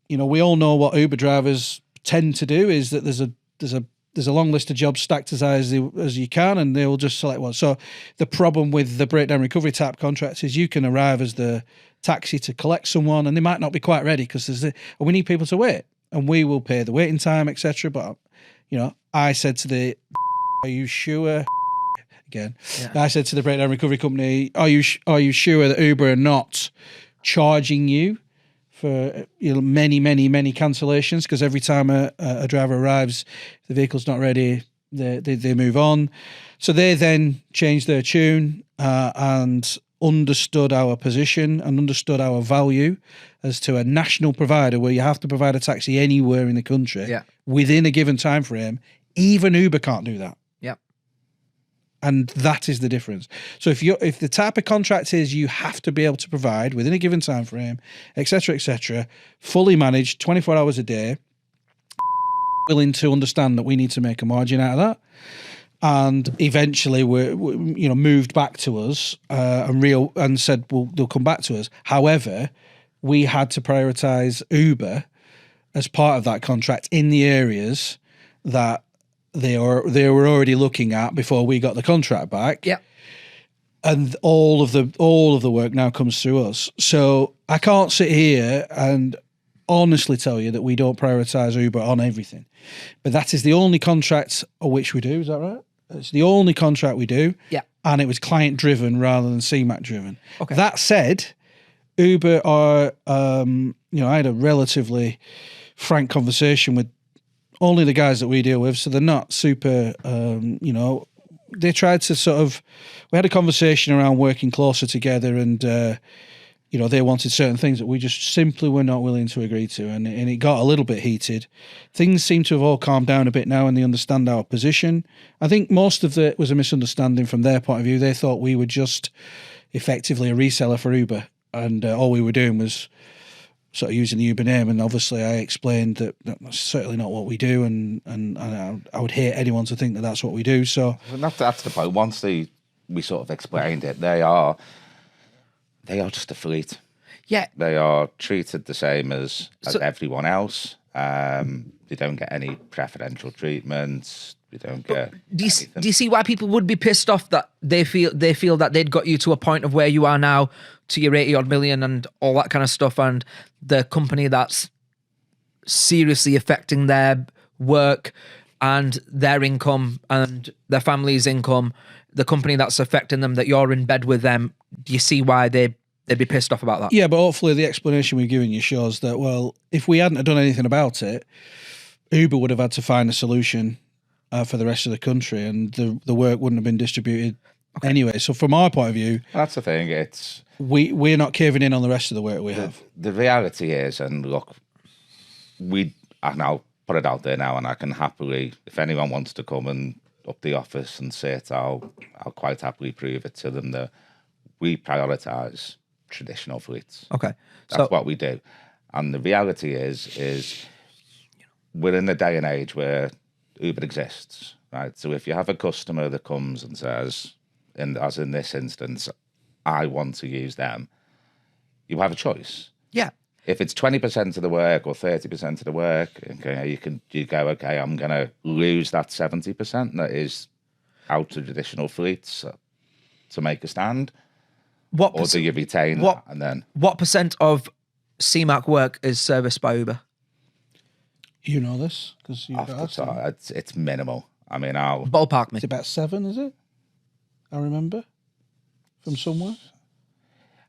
You know, we all know what Uber drivers tend to do is that there's a long list of jobs stacked as high as you can, and they will just select one. So the problem with the breakdown recovery type contracts is you can arrive as the taxi to collect someone, and they might not be quite ready because we need people to wait, and we will pay the waiting time, etc. But you know, I said to the, "Are you sure?" Again, I said to the breakdown recovery company, "Are you sure that Uber are not charging you for many cancellations? Because every time a driver arrives, the vehicle's not ready, they move on." So they then changed their tune and understood our position and understood our value as to a national provider where you have to provide a taxi anywhere in the country within a given time frame. Even Uber can't do that. And that is the difference. So if the type of contract is you have to be able to provide within a given time frame, etc., fully managed, 24 hours a day, willing to understand that we need to make a margin out of that, and eventually we moved back to us and said, well, they'll come back to us. However, we had to prioritise Uber as part of that contract in the areas that they were already looking at before we got the contract back. And all of the work now comes through us. So I can't sit here and honestly tell you that we don't prioritise Uber on everything. But that is the only contract of which we do, is that right? It's the only contract we do. And it was client driven rather than CMAC driven. Okay. That said, Uber are I had a relatively frank conversation with only the guys that we deal with, so they're not super, they tried to we had a conversation around working closer together, and, they wanted certain things that we just simply were not willing to agree to, and it got a little bit heated. Things seem to have all calmed down a bit now, and they understand our position. I think most of it was a misunderstanding from their point of view. They thought we were just effectively a reseller for Uber, and all we were doing was sort of using the Uber name, and obviously I explained that that's certainly not what we do, and I would hate anyone to think that that's what we do. So that's the point. Once we sort of explained it, they are just a fleet. They are treated the same as everyone else. They don't get any preferential treatment. They don't get. Do you see why people would be pissed off that they feel that they'd got you to a point of where you are now, to your 80 odd million and all that kind of stuff, and the company that's seriously affecting their work and their income and their family's income, the company that's affecting them, that you're in bed with them? Do you see why they'd be pissed off about that? Yeah, but hopefully the explanation we've given you shows that, well, if we hadn't have done anything about it, Uber would have had to find a solution for the rest of the country, and the work wouldn't have been distributed anyway. So from our point of view, that's the thing. It's we're not caving in on the rest of the work we have. The reality is, and look, I'll put it out there now, and I can happily, if anyone wants to come and up the office and sit, I'll quite happily prove it to them that we prioritise traditional fleets. Okay, that's what we do. And the reality is we're in the day and age where Uber exists, right? So if you have a customer that comes and says, as in this instance, I want to use them, you have a choice. If it's 20% of the work or 30% of the work, okay, you go, okay, I'm going to lose that 70% that is out to traditional fleets to make a stand. Or do you retain that? And then what percent of CMAC work is serviced by Uber? You know this because it's minimal. I mean, ballpark me. It's about 7, is it? I remember from somewhere.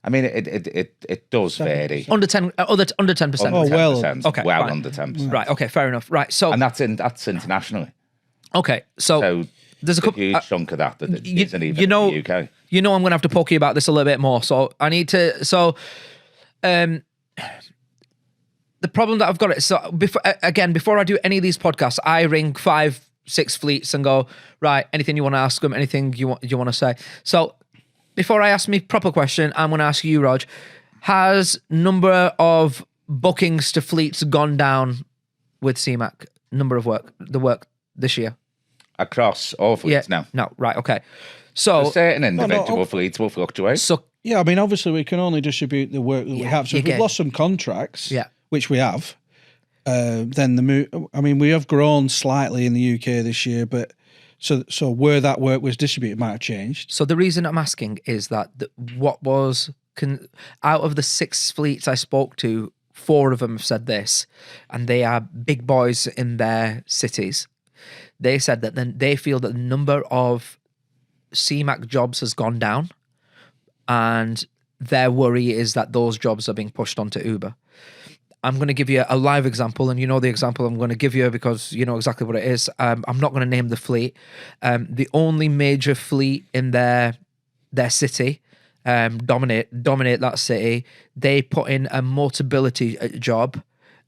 I mean, it does vary. Under 10%. Under 10%. Oh, well. Okay, well fine. under 10%. Right. Okay. Fair enough. Right. So, and that's internationally. Okay. So there's a huge chunk of that isn't even in the UK. You know, I'm going to have to poke you about this a little bit more. So I need to. So, the problem that I've got is, so before I do any of these podcasts, I ring 5-6 fleets and go, right, anything you want to ask them, anything you want to say. So before I ask me proper question, I'm going to ask you, Rog, has number of bookings to fleets gone down with CMAC? Number of work this year? across all fleets now. No, right, okay. So Certain individual fleets will fluctuate. So Yeah, I mean, obviously we can only distribute the work that we have. So if we've lost some contracts, which we have, then we have grown slightly in the UK this year, but so where that work was distributed might have changed. So the reason I'm asking is that what was out of the 6 fleets I spoke to, 4 of them have said this, and they are big boys in their cities. They said that then they feel that the number of CMAC jobs has gone down, and their worry is that those jobs are being pushed onto Uber. I'm going to give you a live example, and you know the example I'm going to give you because you know exactly what it is. I'm not going to name the fleet. The only major fleet in their city, dominate that city. They put in a Motability job,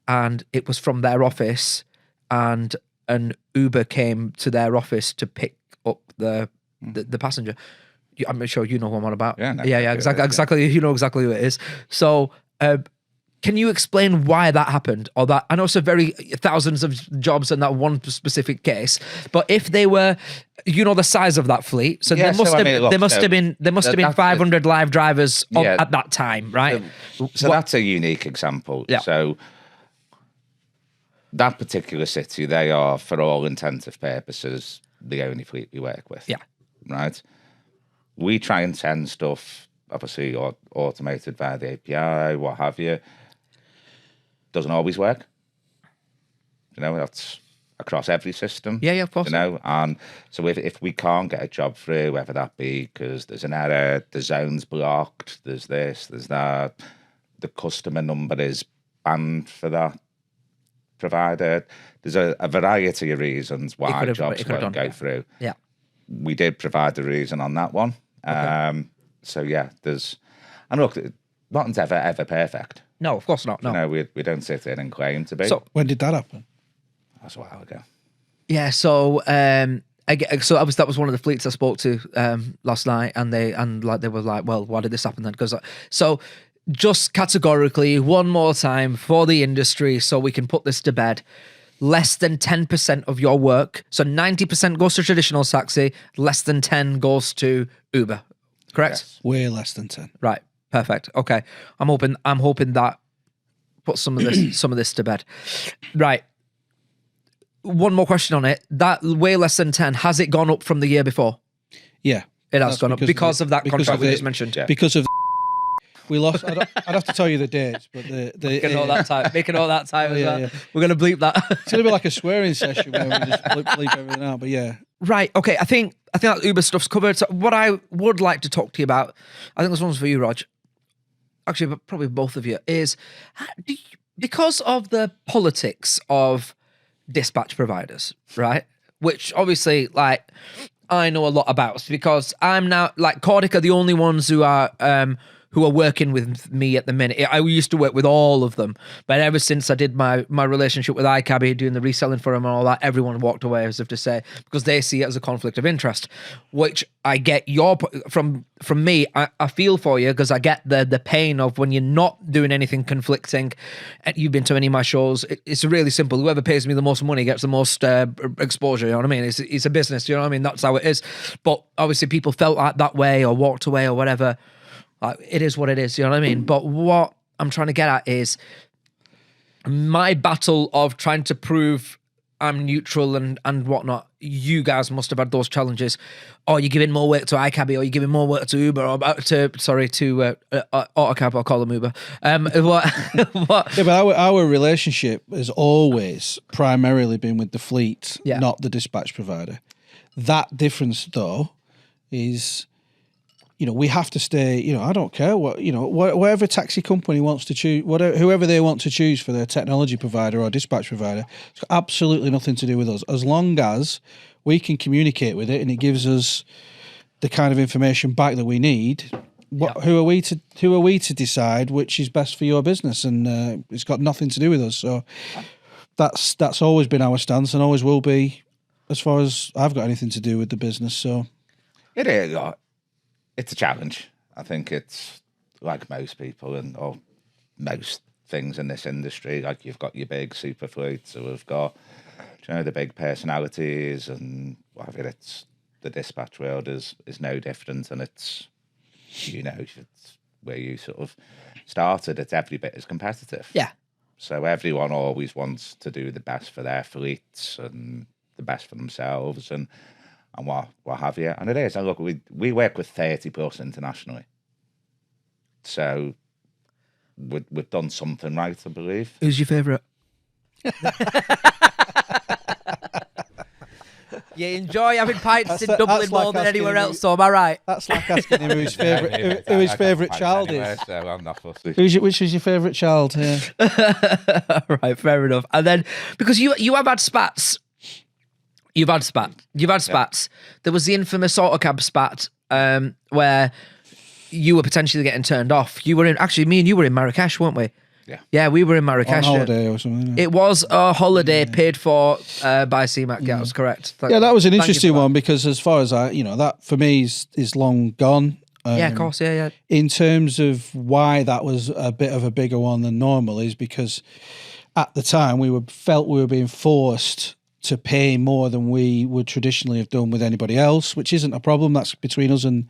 and it was from their office, and an Uber came to their office to pick up the passenger. I'm sure you know what I'm on about. Yeah, exactly. You know exactly who it is. So. Can you explain why that happened? Or that I know it's a very thousands of jobs in that one specific case, but if they were, you know, the size of that fleet, so there must have been 500 live drivers at that time, right? So that's a unique example. Yeah. So that particular city, they are, for all intensive purposes, the only fleet we work with. Yeah. Right. We try and send stuff, obviously, automated via the API, what have you. Doesn't always work. You know, that's across every system. Yeah, of course. You know, and so if we can't get a job through, whether that be because there's an error, the zone's blocked, there's this, there's that, the customer number is banned for that provider. There's a variety of reasons why jobs won't go through. Yeah. We did provide the reason on that one. Okay. So yeah, and look, nothing's ever perfect. No, of course not. No, you know, we don't sit in and claim to be. So when did that happen? That's a while ago. Yeah. So that was one of the fleets I spoke to last night, and they were like, well, why did this happen then? Because so just categorically, one more time for the industry, so we can put this to bed. Less than 10% of your work, so 90% goes to traditional taxi, less than 10 goes to Uber. Correct? Yes. Way less than 10. Right. Perfect. Okay. I'm hoping that puts some of this to bed. Right. One more question on it. That way less than 10, has it gone up from the year before? Yeah. It has gone up because of that contract we just mentioned. Yeah. Because of we lost. I'd have to tell you the dates, but making all that time as well. Yeah. We're gonna bleep that. It's gonna be like a swearing session where we just bleep everything out. But yeah, right. Okay. I think that Uber stuff's covered. So what I would like to talk to you about, I think this one's for you, Rog. Actually, but probably both of you, is because of the politics of dispatch providers, right? Which obviously, like, I know a lot about because I'm now like Cordic are the only ones who are working with me at the minute. I used to work with all of them, but ever since I did my relationship with iCabby, doing the reselling for them and all that, everyone walked away, as if to say, because they see it as a conflict of interest, which I get from me. I feel for you because I get the pain of when you're not doing anything conflicting. And you've been to any of my shows. It's really simple. Whoever pays me the most money gets the most exposure. You know what I mean? It's a business. You know what I mean? That's how it is. But obviously people felt like that way or walked away or whatever. It is what it is, you know what I mean? But what I'm trying to get at is my battle of trying to prove I'm neutral and whatnot. You guys must have had those challenges. Or you're giving more work to iCabby, or you're giving more work to Uber, or to Autocab, I'll call them Uber. What? Yeah, but our relationship has always primarily been with the fleet, not the dispatch provider. That difference, though, is... You know, we have to stay, you know, I don't care what, you know, whatever taxi company wants to choose, whoever they want to choose for their technology provider or dispatch provider, it's got absolutely nothing to do with us. As long as we can communicate with it and it gives us the kind of information back that we need, who are we to decide which is best for your business? And it's got nothing to do with us. So that's always been our stance and always will be, as far as I've got anything to do with the business. So it is. It's a challenge. I think it's like most people or most things in this industry. Like you've got your big super fleets who have got the big personalities and whatever. It's the dispatch world is no different, and it's it's where you sort of started. It's every bit as competitive. Yeah. So everyone always wants to do the best for their fleets and the best for themselves and what have you. And it is. And look, we work with 30 plus internationally. So we've done something right, I believe. Who's your favourite? You enjoy having pints in Dublin more than anywhere else, so am I right? That's like asking him who his favourite child is. So I'm not fussy. Which is your favourite child? Yeah. Right, fair enough. And then, because you have had spats. You've had spats. Yeah. There was the infamous autocab spat where you were potentially getting turned off. You were me and you were in Marrakesh, weren't we? Yeah. Yeah, we were in Marrakesh. On holiday or something. It was a holiday paid for by CMAC. Yeah, that was correct. That was an interesting one because as far as that for me is long gone. Yeah, of course. Yeah. In terms of why that was a bit of a bigger one than normal is because at the time we felt we were being forced to pay more than we would traditionally have done with anybody else, which isn't a problem. That's between us and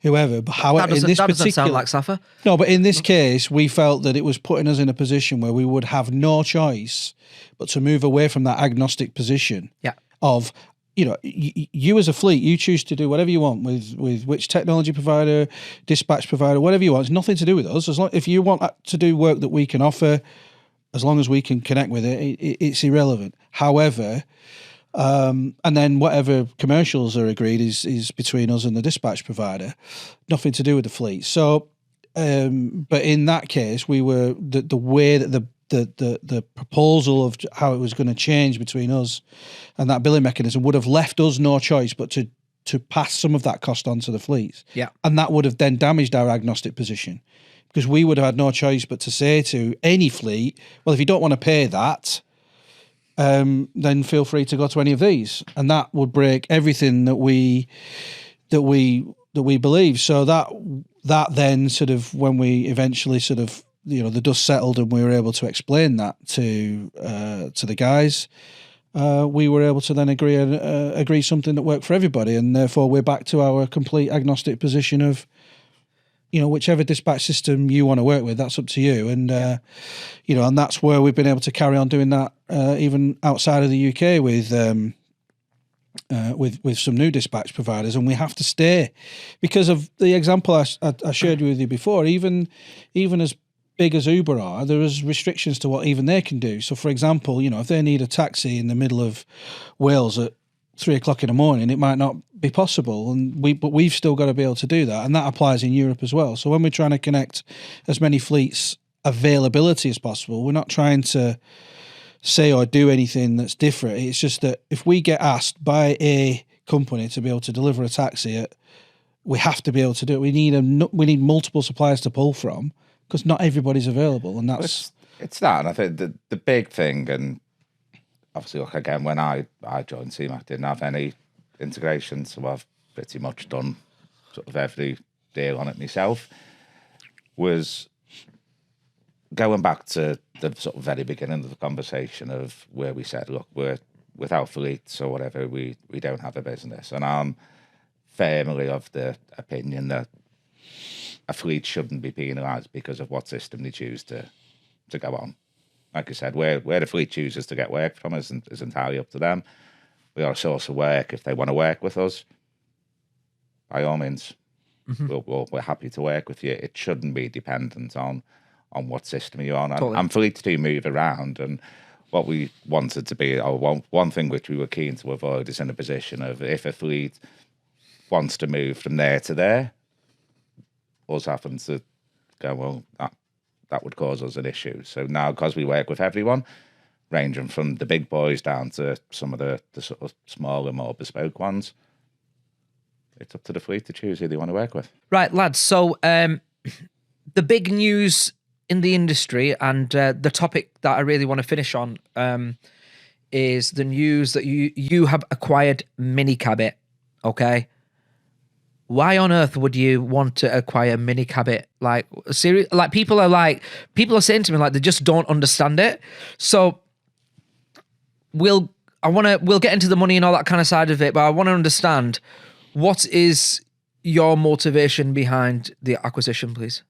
whoever. But however, that doesn't sound like Safa. No, but in this case, we felt that it was putting us in a position where we would have no choice but to move away from that agnostic position. Yeah. Of, you as a fleet, you choose to do whatever you want with which technology provider, dispatch provider, whatever you want. It's nothing to do with us. As long if you want to do work that we can offer, as long as we can connect with it, it's irrelevant. However, and then whatever commercials are agreed is between us and the dispatch provider, nothing to do with the fleet. So, but in that case, we were the way that the proposal of how it was going to change between us and that billing mechanism would have left us no choice but to pass some of that cost on to the fleets. Yeah, and that would have then damaged our agnostic position. Because we would have had no choice but to say to any fleet, well, if you don't want to pay that, then feel free to go to any of these, and that would break everything that we believe. So that then sort of when we eventually sort of the dust settled and we were able to explain that to the guys, we were able to then agree something that worked for everybody, and therefore we're back to our complete agnostic position of. Whichever dispatch system you want to work with, that's up to you. And, and that's where we've been able to carry on doing that even outside of the UK with some new dispatch providers. And we have to stay because of the example I shared with you before, even as big as Uber are, there is restrictions to what even they can do. So, for example, if they need a taxi in the middle of Wales at 3:00 in the morning, it might not be possible, but we've still got to be able to do that, and that applies in Europe as well. So when we're trying to connect as many fleets availability as possible, we're not trying to say or do anything that's different. It's just that if we get asked by a company to be able to deliver a taxi, we have to be able to do it. We need multiple suppliers to pull from because not everybody's available, and that's it's that. And I think the big thing, and obviously, look, again, when I joined CMAC, I didn't have any integration, so I've pretty much done sort of every deal on it myself, was going back to the sort of very beginning of the conversation of where we said, look, we're without fleets or whatever, we don't have a business. And I'm firmly of the opinion that a fleet shouldn't be penalised because of what system they choose to go on. Like I said, where the fleet chooses to get work from is entirely up to them. We are a source of work. If they want to work with us, by all means, we're happy to work with you. It shouldn't be dependent on what system you're on. Totally. And fleets do move around, and what we wanted to be, or one thing which we were keen to avoid is in a position of if a fleet wants to move from there to there, us having to go, well, that would cause us an issue. So now, because we work with everyone, ranging from the big boys down to some of the sort of smaller, more bespoke ones, it's up to the fleet to choose who they want to work with. Right, lads. So the big news in the industry and the topic that I really want to finish on is the news that you have acquired Minicabit, okay? Why on earth would you want to acquire Minicabit? Like, serious? Like, people are saying to me, like, they just don't understand it. So we'll get into the money and all that kind of side of it, but I want to understand, what is your motivation behind the acquisition, please?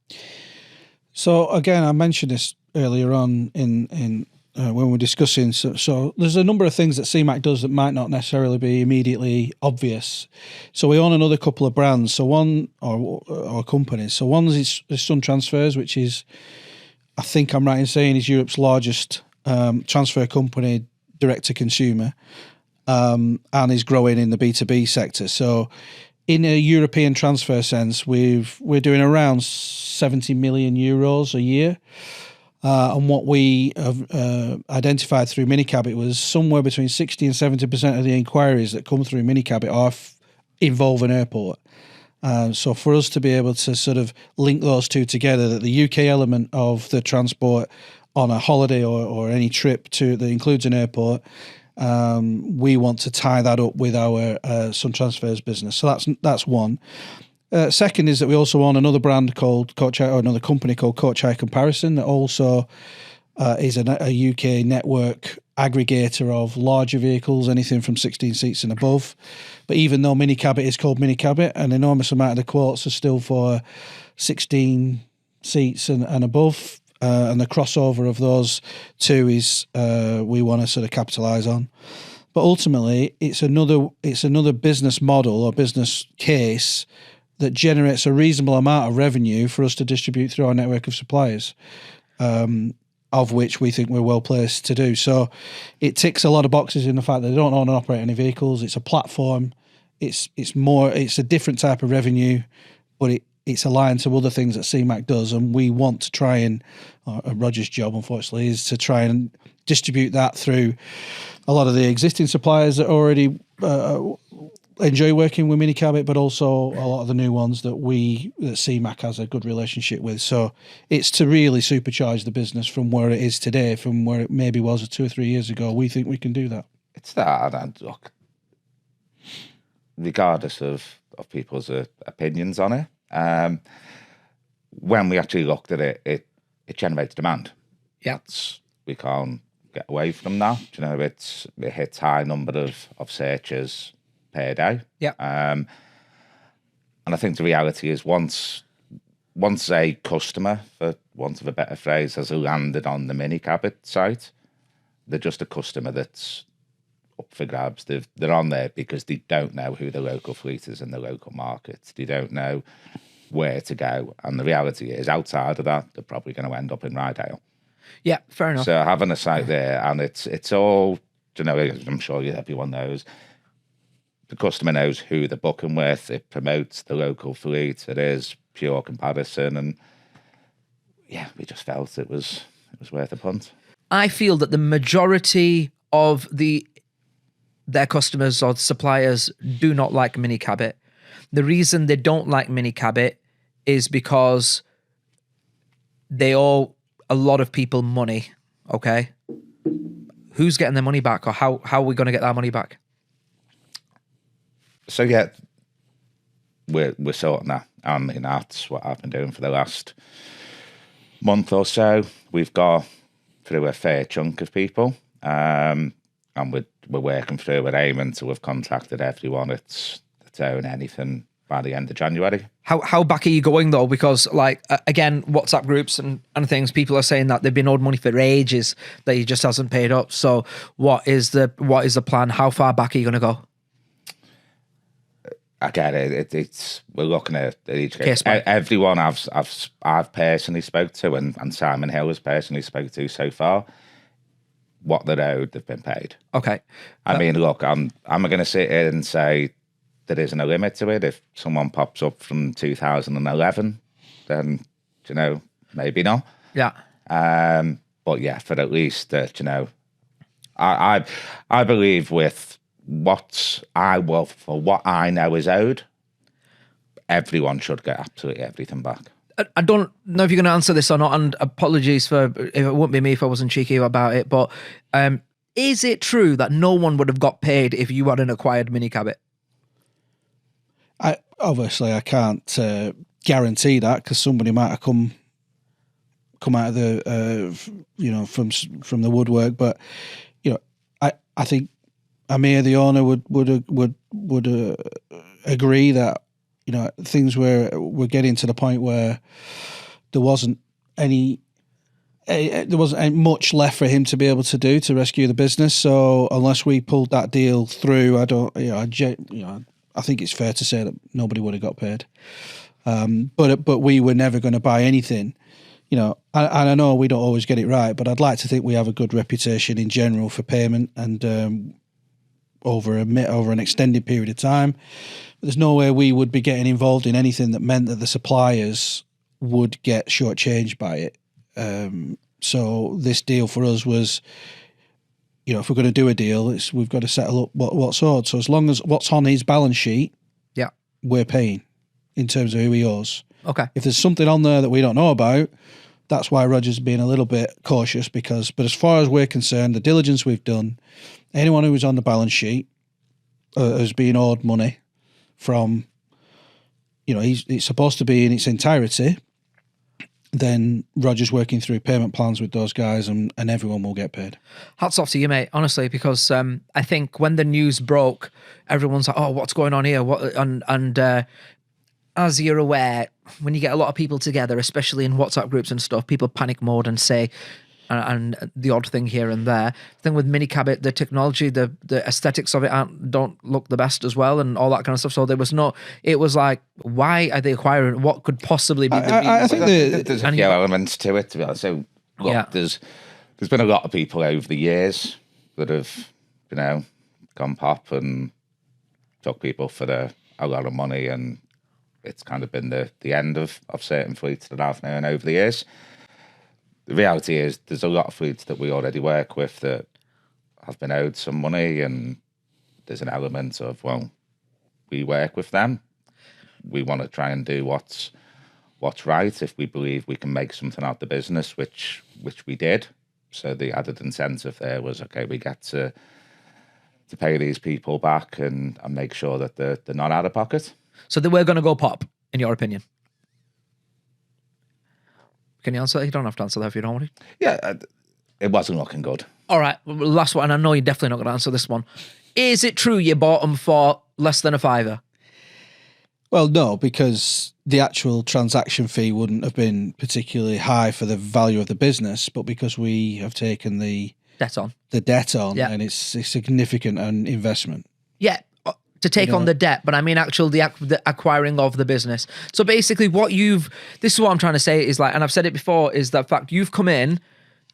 So again, I mentioned this earlier on in when we're discussing. So there's a number of things that CMAC does that might not necessarily be immediately obvious. So we own another couple of brands. So one or companies. So one is Sun Transfers, which is, I think I'm right in saying, is Europe's largest transfer company, direct to consumer, and is growing in the B2B sector. So in a European transfer sense, we're doing around 70 million euros a year. And what we have identified through Minicabit was somewhere between 60 and 70% of the inquiries that come through Minicabit involve an airport. So for us to be able to sort of link those two together, that the UK element of the transport on a holiday or any trip that includes an airport, we want to tie that up with our Sun Transfers business. So that's one. Second is that we also own another brand called another company called Coach Hire Comparison, that also is a UK network aggregator of larger vehicles, anything from 16 seats and above. But even though Minicabit is called Minicabit, an enormous amount of the quotes are still for 16 seats and above. And the crossover of those two is we want to sort of capitalise on. But ultimately, it's another business model or business case that generates a reasonable amount of revenue for us to distribute through our network of suppliers, of which we think we're well placed to do. So it ticks a lot of boxes in the fact that they don't own and operate any vehicles. It's a platform. It's a different type of revenue, but it's aligned to other things that CMAC does, and we want to try and Roger's job, unfortunately, is to try and distribute that through a lot of the existing suppliers that already enjoy working with Minicabit, but also a lot of the new ones that CMAC has a good relationship with. So it's to really supercharge the business from where it is today, from where it maybe was 2 or 3 years ago. We think we can do that. It's that, and look, regardless of people's opinions on it, when we actually looked at it, it generates demand. Yeah, we can't get away from that. You know, it hits high number of searches per day. Yeah. And I think the reality is once a customer, for want of a better phrase, has landed on the Minicabit site, they're just a customer that's up for grabs. They're on there because they don't know who the local fleet is in the local market. They don't know where to go. And the reality is, outside of that, they're probably going to end up in Rydale. Yeah, fair enough. So having a site there, and it's all, you know, I'm sure everyone knows, the customer knows who they're booking with. It promotes the local fleet. It is pure comparison, and yeah, we just felt it was worth a punt. I feel that the majority of their customers or suppliers do not like Minicabit. The reason they don't like Minicabit is because they owe a lot of people money. Okay, who's getting their money back, or how are we going to get that money back? So yeah, we're sorting that. I mean, that's what I've been doing for the last month or so. We've got through a fair chunk of people, and we're working through it, aiming to have contacted everyone that's owing anything by the end of January. How back are you going though? Because like again, WhatsApp groups and things, people are saying that they've been owed money for ages that he just hasn't paid up. So what is the plan? How far back are you going to go? Again, it's we're looking at each case. Everyone I've personally spoke to, and Simon Hill has personally spoke to so far, what they're owed, they've been paid. Okay. I mean, look, I'm going to sit here and say there isn't a limit to it. If someone pops up from 2011, then, you know, maybe not. Yeah. But yeah, for at least that, you know, I believe with for what I know is owed, everyone should get absolutely everything back. I don't know if you're going to answer this or not, and apologies for if it wouldn't be me if I wasn't cheeky about it, but is it true that no one would have got paid if you hadn't acquired Minicabit? I can't guarantee that, because somebody might have come out of the from the woodwork, but you know, I think Amir, the owner, would agree that things were getting to the point where there wasn't much left for him to be able to do to rescue the business. So unless we pulled that deal through, I think it's fair to say that nobody would have got paid. But we were never going to buy anything. And I know we don't always get it right, but I'd like to think we have a good reputation in general for payment and over an extended period of time. But there's no way we would be getting involved in anything that meant that the suppliers would get shortchanged by it. So this deal for us was, if we're going to do a deal, we've got to settle up what's owed. So as long as what's on his balance sheet, yeah, we're paying in terms of who he owes. Okay. If there's something on there that we don't know about, that's why Roger's being a little bit cautious but as far as we're concerned, the diligence we've done, anyone who was on the balance sheet has been owed money from, it's supposed to be in its entirety. Then Roger's working through payment plans with those guys and everyone will get paid. Hats off to you, mate, honestly, because I think when the news broke, everyone's like, oh, what's going on here? And as you're aware, when you get a lot of people together, especially in WhatsApp groups and stuff, people panic mode and say, and the odd thing here and there. The thing with Minicabit, the technology, the aesthetics of it don't look the best as well, and all that kind of stuff. So it was like, why are they acquiring? What could possibly be? I think there's a few elements to it, to be honest. So look, there's been a lot of people over the years that have, gone pop and took people for a lot of money, and it's kind of been the end of certain fleets that I've known over the years. The reality is there's a lot of fleets that we already work with that have been owed some money, and there's an element of, well, we work with them. We want to try and do what's right if we believe we can make something out of the business, which we did. So the added incentive there was, okay, we get to pay these people back and make sure that they're not out of pocket. So they were going to go pop, in your opinion? Can you answer that? You don't have to answer that if you don't want to. Yeah, it wasn't looking good. All right, last one, and I know you're definitely not going to answer this one. Is it true you bought them for less than £5? Well, no, because the actual transaction fee wouldn't have been particularly high for the value of the business, but because we have taken the debt on, yeah, and it's a significant investment. Yeah. To take on the debt, but I mean the acquiring of the business. So basically this is what I'm trying to say is and I've said it before, is that fact you've come in,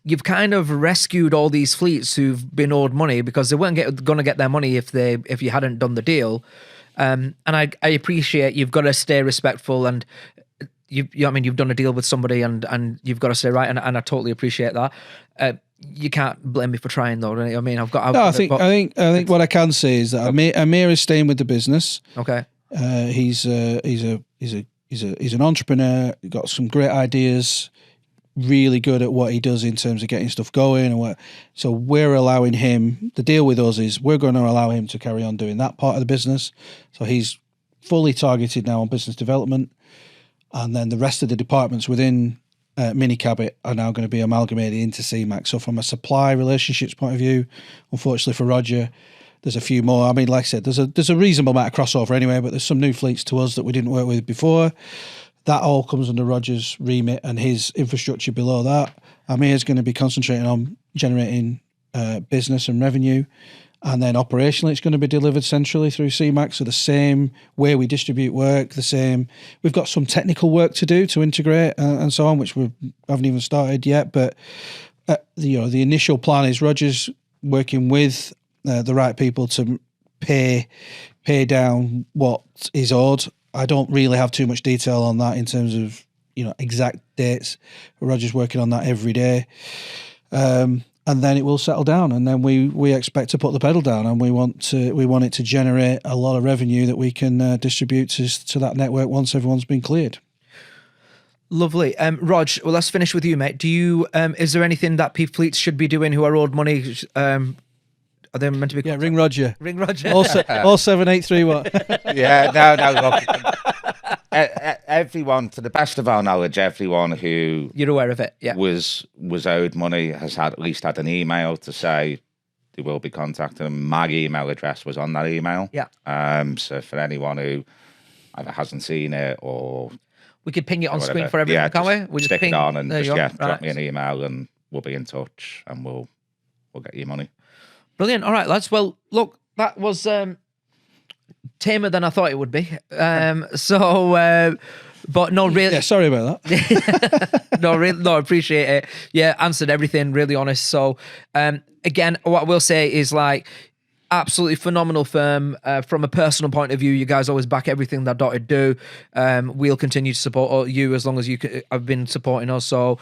you've kind of rescued all these fleets who've been owed money because they weren't going to get their money if you hadn't done the deal. And I appreciate you've got to stay respectful, and you've done a deal with somebody and you've got to stay right, and I totally appreciate that. You can't blame me for trying, though. I mean, I think what I can say is that Amir is staying with the business. Okay. He's an entrepreneur. Got some great ideas. Really good at what he does in terms of getting stuff going, so we're allowing him. The deal with us is we're going to allow him to carry on doing that part of the business. So he's fully targeted now on business development, and then the rest of the departments within Minicabit are now going to be amalgamated into CMAC. So from a supply relationships point of view, unfortunately for Roger, there's a few more. I mean, like I said, there's a reasonable amount of crossover anyway, but there's some new fleets to us that we didn't work with before. That all comes under Roger's remit and his infrastructure below that. Amir's going to be concentrating on generating business and revenue. And then operationally, it's going to be delivered centrally through CMAC. So the same way we distribute work, the same. We've got some technical work to do to integrate and so on, which we haven't even started yet. But the initial plan is Roger's working with the right people to pay down what is owed. I don't really have too much detail on that in terms of exact dates. Roger's working on that every day. And then it will settle down, and then we expect to put the pedal down, and we want it to generate a lot of revenue that we can distribute to that network once everyone's been cleared. Lovely. Rog, well, let's finish with you, mate. Do you is there anything that fleets should be doing who are owed money? Are they meant to be? Yeah, ring Roger. Ring Roger. all 783 Yeah, no. Look, everyone, to the best of our knowledge, everyone who you're aware of it, yeah, was owed money has at least had an email to say they will be contacting them. My email address was on that email. Yeah. So for anyone who either hasn't seen it or We could ping it on whatever, screen for everyone, can't we? just stick it on and there just you go. drop me an email and we'll be in touch and we'll get you money. Brilliant. All right, lads. Well, look, that was tamer than I thought it would be. But no, really. Yeah, sorry about that. No, I appreciate it. Yeah, answered everything, really honest. So, again, what I will say is like, absolutely phenomenal firm. From a personal point of view, you guys always back everything that Dotted do. We'll continue to support you as long as you have been supporting us. So,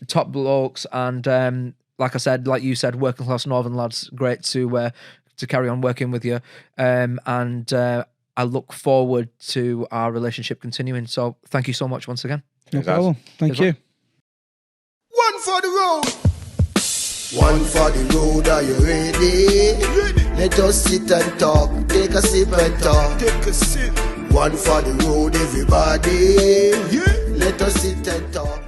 top blokes and like I said, like you said, working class Northern lads. Great to carry on working with you. And I look forward to our relationship continuing. So, thank you so much once again. No problem. Thank you. One for the road. One for the road, are you ready? Let us sit and talk. Take a sip and talk. Take a sip. One for the road, everybody. Let us sit and talk.